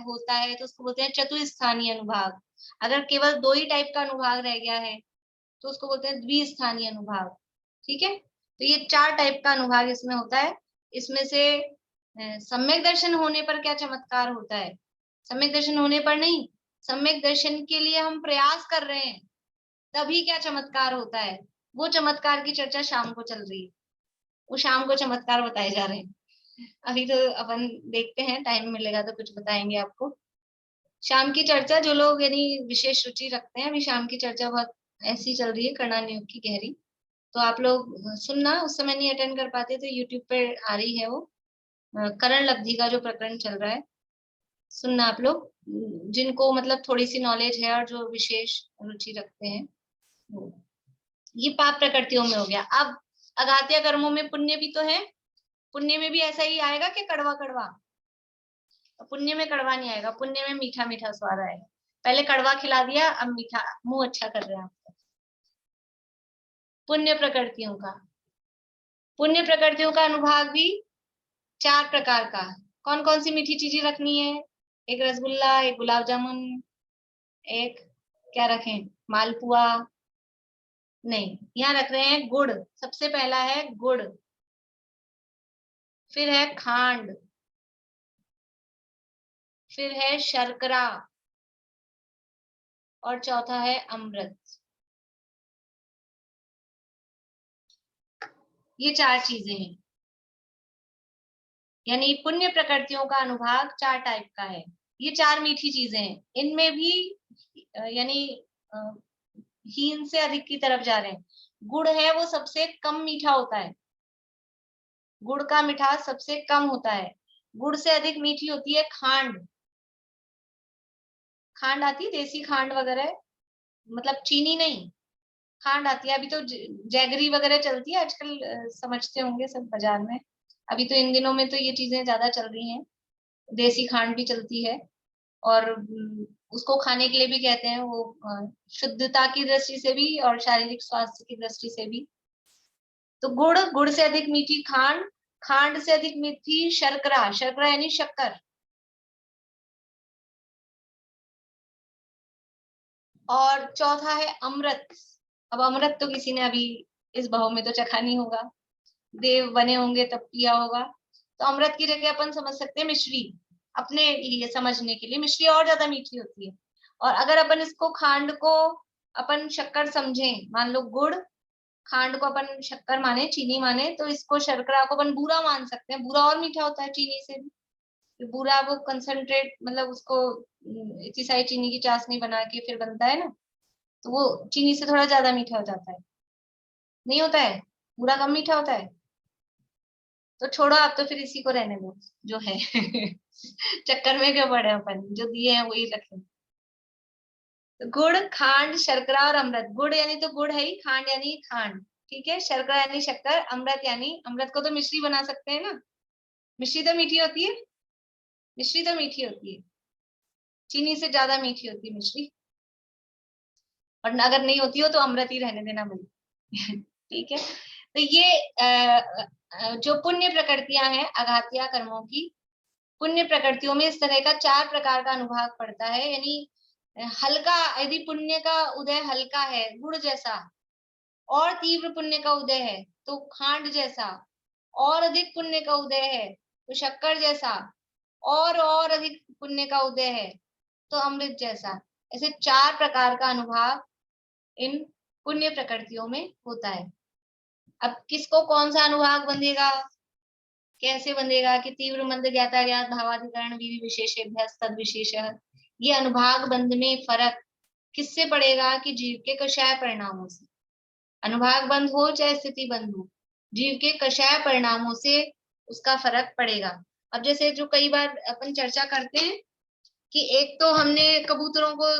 होता है तो उसको बोलते हैं चतुस्थानीय अनुभाग। अगर केवल 2 ही टाइप का अनुभाग रह गया है तो उसको बोलते हैं द्विस्थानीय अनुभाग। ठीक है, तो ये 4 टाइप का अनुभाग इसमें होता है। इसमें से सम्यक दर्शन होने पर क्या चमत्कार होता है? सम्यक दर्शन होने पर नहीं, सम्यक दर्शन के लिए हम प्रयास कर रहे हैं तभी क्या चमत्कार होता है, वो चमत्कार की चर्चा शाम को चल रही है। वो शाम को चमत्कार बताए जा रहे हैं। अभी तो अपन देखते हैं, टाइम मिलेगा तो कुछ बताएंगे आपको। शाम की चर्चा जो लोग यानी विशेष रुचि रखते हैं, अभी शाम की चर्चा बहुत ऐसी चल रही है, करणान योग की गहरी। तो आप लोग सुनना, उस समय नहीं अटेंड कर पाते तो यूट्यूब पे आ रही है वो करण लब्धि का जो प्रकरण चल रहा है, सुनना आप लोग, जिनको मतलब थोड़ी सी नॉलेज है और जो विशेष रुचि रखते हैं। ये पाप प्रकृतियों में हो गया। अब अघातिया कर्मों में पुण्य भी तो है, पुण्य में भी ऐसा ही आएगा कि कड़वा कड़वा? पुण्य में कड़वा नहीं आएगा, पुण्य में मीठा मीठा स्वाद आएगा। पहले कड़वा खिला दिया, अब मीठा, मुंह अच्छा कर रहे हैं आपका। पुण्य प्रकृतियों का, पुण्य प्रकृतियों का अनुभाग भी 4 प्रकार का। कौन कौन सी मीठी चीजें रखनी है? एक रसगुल्ला, एक गुलाब जामुन, एक क्या रखें, मालपुआ नहीं, यहाँ रख रहे हैं गुड़। सबसे पहला है गुड़, फिर है खांड, फिर है शर्करा, और चौथा है अमृत। ये 4 चीजें हैं, यानी पुण्य प्रकृतियों का अनुभाग 4 टाइप का है। ये 4 मीठी चीजें हैं, इनमें भी यानी हीन से अधिक की तरफ जा रहे हैं। गुड़ है वो सबसे कम मीठा होता है, गुड़ का मिठास सबसे कम होता है। गुड़ से अधिक मीठी होती है खांड। खांड आती है देसी खांड वगैरह, मतलब चीनी नहीं, खांड आती है। अभी तो जैगरी वगैरह चलती है आजकल, समझते होंगे सब बाजार में। अभी तो इन दिनों में तो ये चीजें ज्यादा चल रही हैं, देसी खांड भी चलती है। और उसको खाने के लिए भी कहते हैं, वो शुद्धता की दृष्टि से भी और शारीरिक स्वास्थ्य की दृष्टि से भी। तो गुड़, गुड़ से अधिक मीठी खांड, खांड से अधिक मीठी शर्करा, शर्करा यानी शक्कर। और चौथा है अमृत। अब अमृत तो किसी ने अभी इस भाव में तो चखा नहीं होगा, देव बने होंगे तब पिया होगा। तो अमृत की जगह अपन समझ सकते हैं मिश्री, अपने लिए समझने के लिए मिश्री और ज्यादा मीठी होती है। और अगर अपन इसको खांड को अपन शक्कर समझें, मान लो गुड़, खांड को अपन शक्कर माने, चीनी माने, तो इसको शर्करा को अपन बूरा मान सकते हैं। बूरा और मीठा होता है चीनी से भी। बूरा वो कंसंट्रेट, मतलब उसको इतनी सारी चीनी की चाशनी बना के फिर बनता है ना, तो वो चीनी से थोड़ा ज्यादा मीठा हो जाता है। नहीं होता है, बूरा कम मीठा होता है। तो छोड़ो, आप तो फिर इसी को रहने दो जो है चक्कर में क्यों पड़े अपन, जो दिए हैं वही रखें। तो गुड़, खांड, शर्करा और अमृत। गुड़ यानी तो गुड़ है ही, खांड यानी खांड, ठीक है, शर्करा यानी शक्कर, अमृत यानी, अमृत को तो मिश्री बना सकते हैं ना। मिश्री तो मीठी होती है, मिश्री तो मीठी होती है, चीनी से ज्यादा मीठी होती है मिश्री। और अगर नहीं होती हो तो अमृत ही रहने देना मुझे ठीक है। तो ये जो पुण्य प्रकृतियां हैं अघातिया कर्मों की, पुण्य प्रकृतियों में इस तरह का 4 प्रकार का अनुभाग पड़ता है। यानी हल्का, यदि पुण्य का उदय हल्का है गुड़ जैसा, और तीव्र पुण्य का उदय है तो खांड जैसा, और अधिक पुण्य का उदय है तो शक्कर जैसा, और अधिक पुण्य का उदय है तो अमृत जैसा। ऐसे 4 प्रकार का अनुभाग इन पुण्य प्रकृतियों में होता है। अब किसको कौन सा अनुभाग बंधेगा, कैसे बंधेगा कि तीव्र मंद ज्ञाता ज्ञात भावाधिकरण विधि विशेषेभ्यः तद विशेषः। ये अनुभाग बंध में फर्क किससे पड़ेगा कि जीव के कषाय परिणामों से। अनुभाग बंद हो चाहे स्थिति बंद हो, जीव के कषाय परिणामों से उसका फर्क पड़ेगा। अब जैसे जो कई बार अपन चर्चा करते हैं कि एक तो हमने कबूतरों को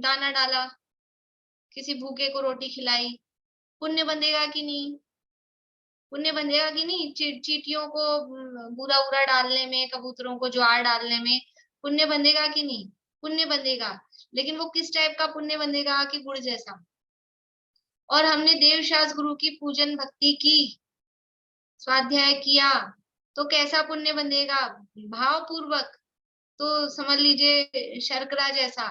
दाना डाला, किसी भूखे को रोटी खिलाई, पुण्य बंधेगा कि नहीं, पुण्य बंधेगा कि नहीं। चींटियों को बुरा बुरा डालने में, कबूतरों को ज्वार डालने में पुण्य बंधेगा कि नहीं, पुण्य बंधेगा। लेकिन वो किस टाइप का पुण्य बंधेगा कि गुड़ जैसा। और हमने देव शास्त्र गुरु की पूजन भक्ति की, स्वाध्याय किया, तो कैसा पुण्य बंधेगा, भाव पूर्वक, तो समझ लीजिए शर्करा जैसा।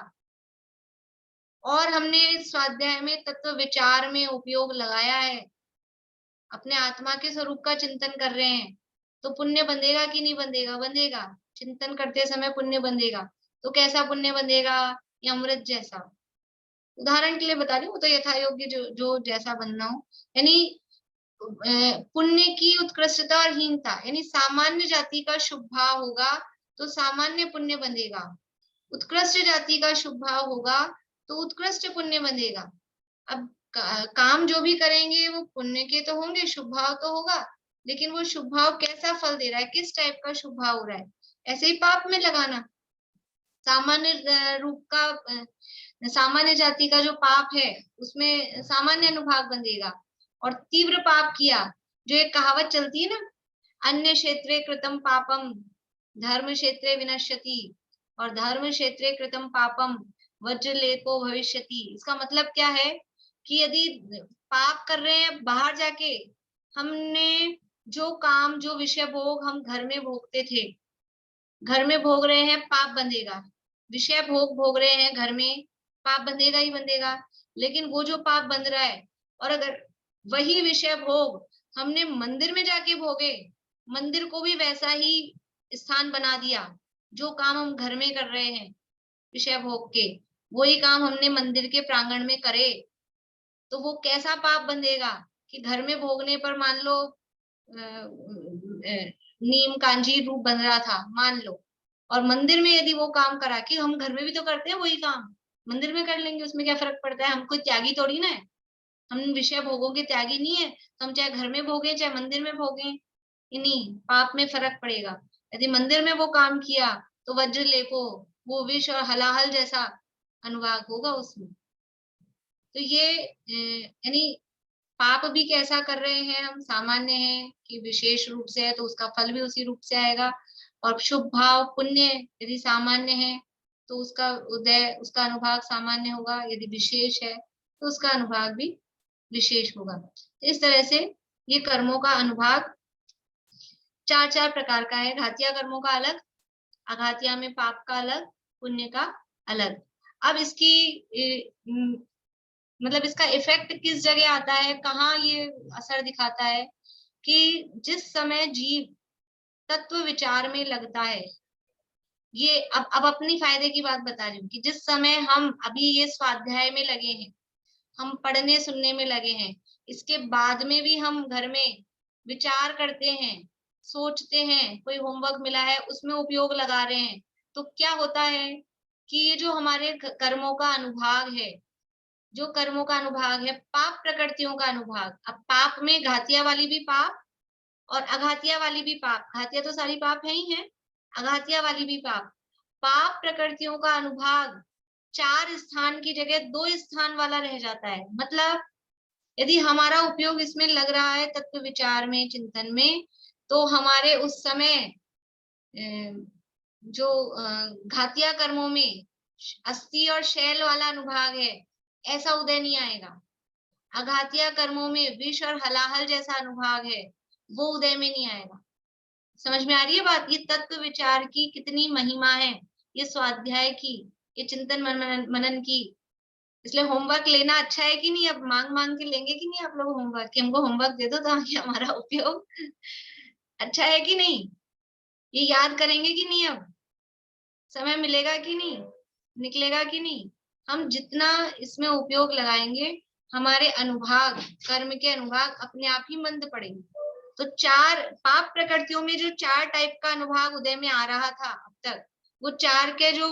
और हमने स्वाध्याय में तत्व विचार में उपयोग लगाया है, अपने आत्मा के स्वरूप का चिंतन कर रहे हैं, तो पुण्य बंधेगा कि नहीं बंधेगा, बंधेगा। चिंतन करते समय पुण्य बंधेगा। तो कैसा पुण्य बंधेगा, या अमृत जैसा। उदाहरण के लिए बता रही हूँ, तो यथा योग्य जो जैसा बनना हो। यानी पुण्य की उत्कृष्टता और हीनता, यानी सामान्य जाति का शुभ भाव होगा तो सामान्य पुण्य बंधेगा, उत्कृष्ट जाति का शुभ भाव होगा तो उत्कृष्ट पुण्य बंधेगा। अब काम जो भी करेंगे वो पुण्य के तो होंगे, शुभ भाव तो होगा, लेकिन वो शुभ भाव कैसा फल दे रहा है, किस टाइप का शुभ भाव हो रहा है। ऐसे ही पाप में लगाना, सामान्य रूप का, सामान्य जाति का जो पाप है उसमें सामान्य अनुभाग बंधेगा। और तीव्र पाप किया, जो एक कहावत चलती है ना, अन्य क्षेत्रे कृतम पापम धर्म क्षेत्रे विनश्यति, और धर्म क्षेत्रे कृतम पापम वज्रलेपो भविष्यति। इसका मतलब क्या है कि यदि पाप कर रहे हैं बाहर जाके, हमने जो काम, जो विषय भोग हम घर में भोगते थे, घर में भोग रहे हैं, पाप बंधेगा। विषय भोग भोग रहे हैं घर में, पाप बंधेगा ही बंधेगा। लेकिन वो जो पाप बंध रहा है, और अगर वही विषय भोग हमने मंदिर में जाके भोगे, मंदिर को भी वैसा ही स्थान बना दिया जो काम हम घर में कर रहे हैं विषय भोग के, वही काम हमने मंदिर के प्रांगण में करे तो वो कैसा पाप बंधेगा कि घर में भोगने पर मान लो नीम कांजी रूप बन रहा था मान लो, और मंदिर में यदि वो काम करा कि हम घर में भी तो करते हैं वही काम, मंदिर में कर लेंगे, उसमें क्या फर्क पड़ता है, हम कोई त्यागी थोड़ी ना है, हम विषय भोगों के त्यागी नहीं है, तो हम चाहे घर में भोगे चाहे मंदिर में भोगे, नहीं, पाप में फर्क पड़ेगा। यदि मंदिर में वो काम किया तो वज्र लेपो, वो विष और हलाहल जैसा अनुभाग होगा उसमें। तो ये यानी पाप भी कैसा कर रहे हैं हम, सामान्य है कि विशेष रूप से है तो उसका फल भी उसी रूप से आएगा, और शुभ भाव पुण्य यदि सामान्य है तो उसका उदय, उसका अनुभाग सामान्य होगा, यदि विशेष है तो उसका अनुभाग भी विशेष होगा। इस तरह से ये कर्मों का अनुभाग चार चार प्रकार का है। घातिया कर्मों का अलग, अघातिया में पाप का अलग, पुण्य का अलग। अब इसकी मतलब इसका इफेक्ट किस जगह आता है, कहाँ ये असर दिखाता है कि जिस समय जीव तत्व विचार में लगता है, ये अब अपनी फायदे की बात बता रही हूँ कि जिस समय हम अभी ये स्वाध्याय में लगे हैं, हम पढ़ने सुनने में लगे हैं, इसके बाद में भी हम घर में विचार करते हैं, सोचते हैं, कोई होमवर्क मिला है उसमें उपयोग लगा रहे हैं, तो क्या होता है कि ये जो हमारे कर्मों का अनुभाग है, जो कर्मों का अनुभाग है, पाप प्रकृतियों का अनुभाग, अब पाप में घातिया वाली भी पाप और अघातिया वाली भी पाप, घातिया तो सारी पाप है ही है, अघातिया वाली भी पाप, पाप प्रकृतियों का अनुभाग 4 स्थान की जगह 2 स्थान वाला रह जाता है। मतलब यदि हमारा उपयोग इसमें लग रहा है तत्व विचार में, चिंतन में, तो हमारे उस समय जो घातिया कर्मों में अस्थि और शैल वाला अनुभाग है, ऐसा उदय नहीं आएगा। अघातिया कर्मों में विष और हलाहल जैसा अनुभाग है, वो उदय में नहीं आएगा। समझ में आ रही है बात? ये तत्व विचार की कितनी महिमा है, ये स्वाध्याय की, ये चिंतन मनन की। इसलिए होमवर्क लेना अच्छा है कि नहीं? अब मांग मांग के लेंगे कि नहीं आप लोग होमवर्क, कि हमको होमवर्क दे दो ताकि हमारा उपयोग अच्छा है कि नहीं? ये याद करेंगे कि नहीं? अब समय मिलेगा कि नहीं, निकलेगा कि नहीं? हम जितना इसमें उपयोग लगाएंगे, हमारे अनुभाग, कर्म के अनुभाग अपने आप ही मंद पड़ेंगे। तो 4 पाप प्रकृतियों में जो 4 टाइप का अनुभाग उदय में आ रहा था अब तक, वो 4 के जो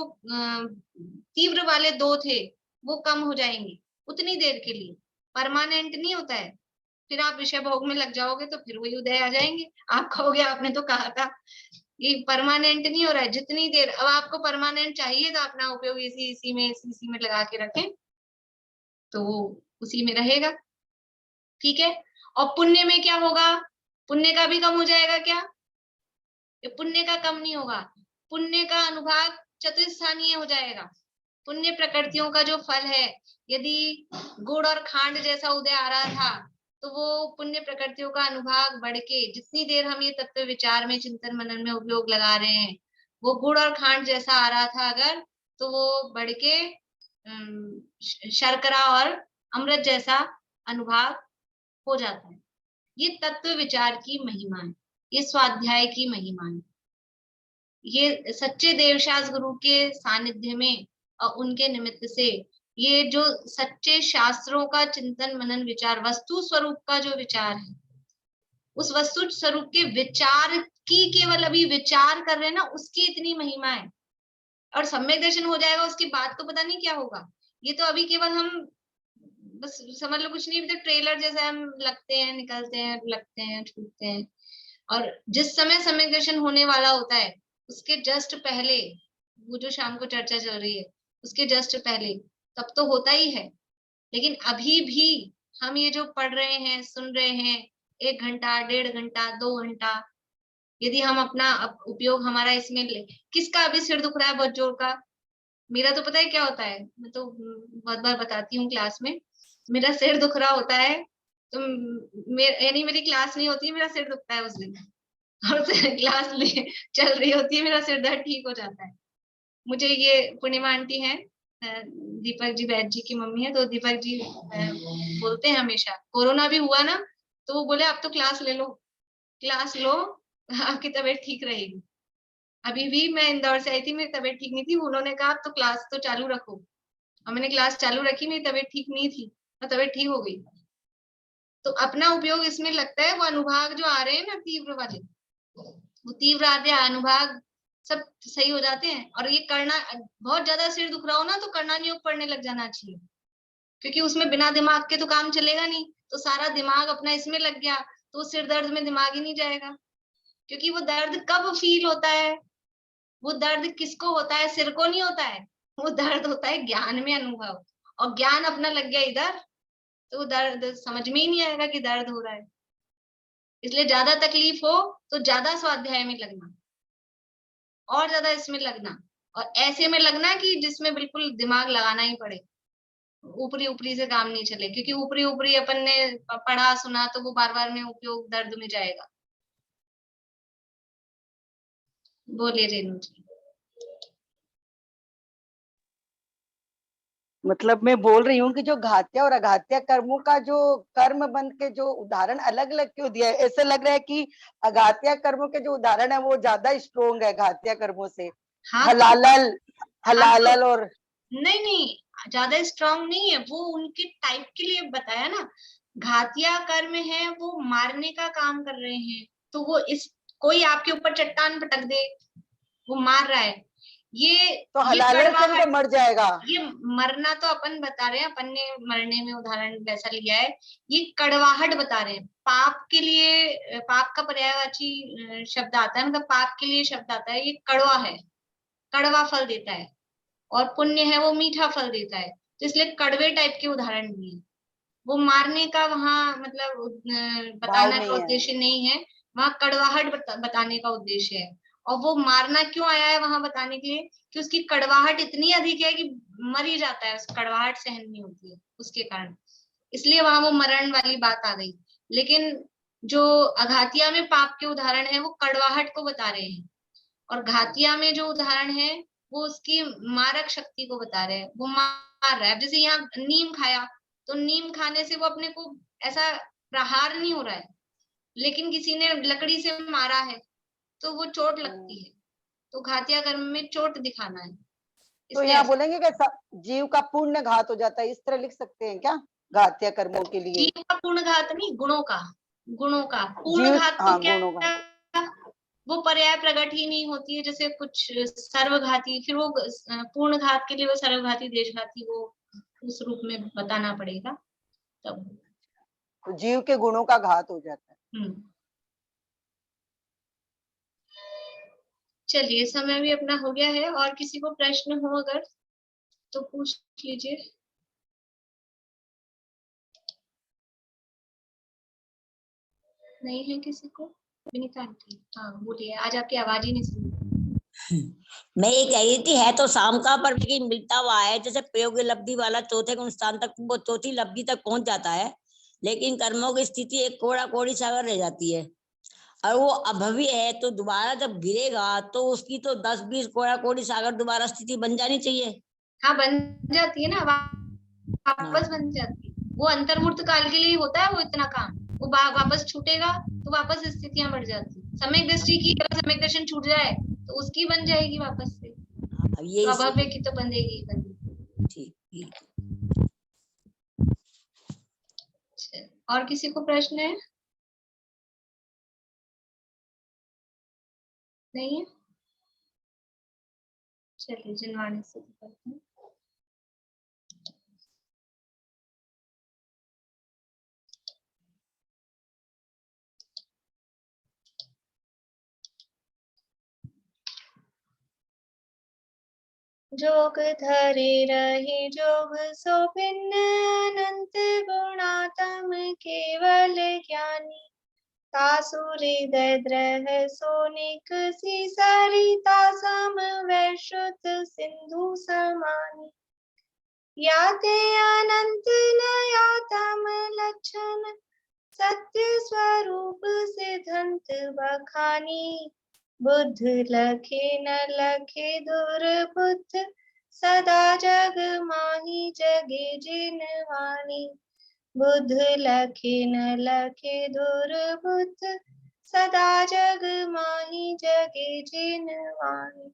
तीव्र वाले 2 थे वो कम हो जाएंगे उतनी देर के लिए, परमानेंट नहीं होता है। फिर आप विषय भोग में लग जाओगे तो फिर वही उदय आ जाएंगे। आप कहोगे आपने तो कहा था ये परमानेंट नहीं हो रहा है, जितनी देर, अब आपको परमानेंट चाहिए तो अपना उपयोग इसी में लगा के रखें तो वो उसी में रहेगा, ठीक है। और पुण्य में क्या होगा? पुण्य का भी कम हो जाएगा क्या? ये पुण्य का कम नहीं होगा, पुण्य का अनुभाग चतुस्थानीय हो जाएगा। पुण्य प्रकृतियों का जो फल है, यदि गुड़ और खांड जैसा उदय आ रहा था तो वो पुण्य प्रकृतियों का अनुभाग बढ़ के, जितनी देर हम ये तत्व विचार में, चिंतन मनन में उपयोग लगा रहे हैं, वो गुड़ और खांड जैसा आ रहा था अगर, तो वो बढ़ के शर्करा और अमृत जैसा अनुभाग हो जाता है। ये तत्व विचार की महिमा है, ये स्वाध्याय की महिमा है। ये सच्चे देवशास्त्र गुरु के सानिध्य में और उनके निमित्त से ये जो सच्चे शास्त्रों का चिंतन मनन विचार, वस्तु स्वरूप का जो विचार है, उस वस्तु स्वरूप के विचार की, केवल अभी विचार कर रहे हैं ना, उसकी इतनी महिमा है। और सम्यक दर्शन हो जाएगा उसके बाद तो पता नहीं क्या होगा। ये तो अभी केवल हम बस समझ लो कुछ नहीं, तो ट्रेलर जैसा हम लगते हैं, निकलते हैं, लगते हैं, छूटते हैं। और जिस समय सम्यक दर्शन होने वाला होता है उसके जस्ट पहले, वो जो शाम को चर्चा चल रही है उसके जस्ट पहले, तब तो होता ही है। लेकिन अभी भी हम ये जो पढ़ रहे हैं, सुन रहे हैं, 1 घंटा, 1.5 घंटा, 2 घंटा, यदि हम अपना उपयोग हमारा इसमें ले, किसका अभी सिर दुख रहा है बहुत जोर का? मेरा तो पता है क्या होता है, मैं तो बहुत बार बताती हूँ क्लास में, मेरा सिर दुख रहा होता है तो यानी मेरी क्लास नहीं होती, मेरा सिर दुखता है उस दिन, और क्लास चल रही होती है, मेरा सिर दर्द ठीक हो जाता है। मुझे ये पूर्णिमा आंटी है, दीपक जी बैद जी की मम्मी है, तो दीपक जी बोलते हैं हमेशा, कोरोना भी हुआ ना तो वो बोले आप तो क्लास ले लो, क्लास लो, आपकी तबीयत ठीक रहेगी। अभी भी मैं इंदौर से आई थी, मेरी तबीयत ठीक नहीं थी, उन्होंने कहा आप तो क्लास तो चालू रखो, और मैंने क्लास चालू रखी, मेरी तबीयत ठीक नहीं थी और तबीयत ठीक हो गई। तो अपना उपयोग इसमें लगता है, वो अनुभाग जो आ रहे हैं ना तीव्र वाले, वो तीव्र आते हैं अनुभाग सब सही हो जाते हैं। और ये करना, बहुत ज्यादा सिर दुख रहा हो ना तो कर्णा नियोग पढ़ने लग जाना चाहिए, क्योंकि उसमें बिना दिमाग के तो काम चलेगा नहीं। तो सारा दिमाग अपना इसमें लग गया तो सिर दर्द में दिमाग ही नहीं जाएगा। क्योंकि वो दर्द कब फील होता है, वो दर्द किसको होता है, सिर को नहीं होता है, वो दर्द होता है ज्ञान में अनुभव। और ज्ञान अपना लग गया इधर तो दर्द समझ में ही नहीं आएगा कि दर्द हो रहा है। इसलिए ज्यादा तकलीफ हो तो ज्यादा स्वाध्याय में लगना और ज्यादा इसमें लगना, और ऐसे में लगना कि जिसमें बिल्कुल दिमाग लगाना ही पड़े, ऊपरी ऊपरी से काम नहीं चले। क्योंकि ऊपरी ऊपरी अपन ने पढ़ा सुना तो वो बार बार में उपयोग दर्द में जाएगा। बोलिए रेणु जी। मतलब मैं बोल रही हूँ कि जो घात्या और अघात्या कर्मों का जो कर्म बंध के जो उदाहरण अलग अलग क्यों दिया है? ऐसे लग रहा है कि अघात्या कर्मों के जो उदाहरण है वो ज्यादा स्ट्रोंग है घात्या कर्मों से। हाँ हलालल, हलालल और नहीं नहीं, ज्यादा स्ट्रांग नहीं है, वो उनके टाइप के लिए बताया ना। घातिया कर्म है, वो मारने का काम कर रहे हैं। तो वो इस, कोई आपके ऊपर चट्टान पटक दे, वो मार रहा है। तो ये हलालल से कड़वाहट, तो मर जाएगा। ये मरना तो अपन बता रहे हैं, अपन ने मरने में उदाहरण वैसा लिया है। ये कड़वाहट बता रहे हैं। पाप के लिए, पाप का पर्यायवाची शब्द आता है, मतलब पाप के लिए शब्द आता है, ये कड़वा है, कड़वा फल देता है। और पुण्य है वो मीठा फल देता है। तो इसलिए कड़वे टाइप के उदाहरण दिए। वो मारने का वहां मतलब बताना का उद्देश्य नहीं है, वहां कड़वाहट बताने का उद्देश्य है। और वो मारना क्यों आया है वहां बताने के लिए, कि उसकी कड़वाहट इतनी अधिक है कि मर ही जाता है, उस कड़वाहट सहन नहीं होती है उसके कारण। इसलिए वहां वो मरण वाली बात आ गई। लेकिन जो अघातिया में पाप के उदाहरण है वो कड़वाहट को बता रहे हैं, और घातिया में जो उदाहरण है वो उसकी मारक शक्ति को बता रहे हैं। वो मार रहा है। जैसे यहाँ नीम खाया, तो नीम खाने से वो अपने को ऐसा प्रहार नहीं हो रहा है, लेकिन किसी ने लकड़ी से मारा है तो वो चोट लगती है। तो घातिया कर्म में चोट दिखाना है। तो यहाँ बोलेंगे कि जीव का पूर्ण घात हो जाता है, इस तरह लिख सकते हैं क्या घात्या कर्मों के लिए? जीव का पूर्ण घात नहीं, गुणों का, गुणों का पूर्ण जीव, घात तो हाँ, क्या, गुणों का। वो पर्याय प्रकट ही नहीं होती है। जैसे कुछ सर्वघाती, फिर वो पूर्ण घात के लिए वो सर्वघाती देशघाती वो उस रूप में बताना पड़ेगा तब। तो जीव के गुणों का घात हो जाता है। चलिए, समय भी अपना हो गया है। और किसी को प्रश्न हो अगर तो पूछ लीजिए। नहीं है किसी को? विनीता आंटी, हाँ बोलिए। आज आपकी आवाज ही नहीं सुनी। मैं ये कह रही थी, है तो शाम का पर लेकिन मिलता हुआ है। जैसे प्रयोग लब्धि वाला चौथे गुण स्थान तक, वो चौथी लब्धि तक पहुंच जाता है, लेकिन कर्मों की स्थिति एक कोड़ा कोड़ी सागर रह जाती है। और वो अभव्य है, तो दोबारा जब गिरेगा तो उसकी तो 10-20 कोड़ा कोड़ी सागर दोबारा स्थिति बन जानी चाहिए। हाँ बन जाती है ना, वापस बन जाती है। वो अंतर्मूर्त काल के लिए होता है वो इतना काम। वो वापस छूटेगा तो वापस स्थितियां बढ़ जाती। समय दृष्टि की, अगर समय दर्शन छूट जाए तो उसकी बन जाएगी वापस से। अब ये तो अभव्य की तो बनेगी। ठीक। और किसी को प्रश्न है? नहीं है? चलिए जिनवाणी से करते हैं। जोग धरे रहे जोग सो भिन्न अनंत गुणात्म केवल ज्ञानी। तासु हृदय द्रह सोनिक सी सरिता सम वैश्रुत सिंधु समानी। याते अनंत न यातम लक्षण सत्य स्वरूप सिद्धांत बखानी। बुद्ध लखे न लखे दुर्बुद्ध सदा जग माही जगे जिन वाणी। बुद्ध लखे न लखे दुर्बुद्ध सदा जग माही जगे जिन वाणी।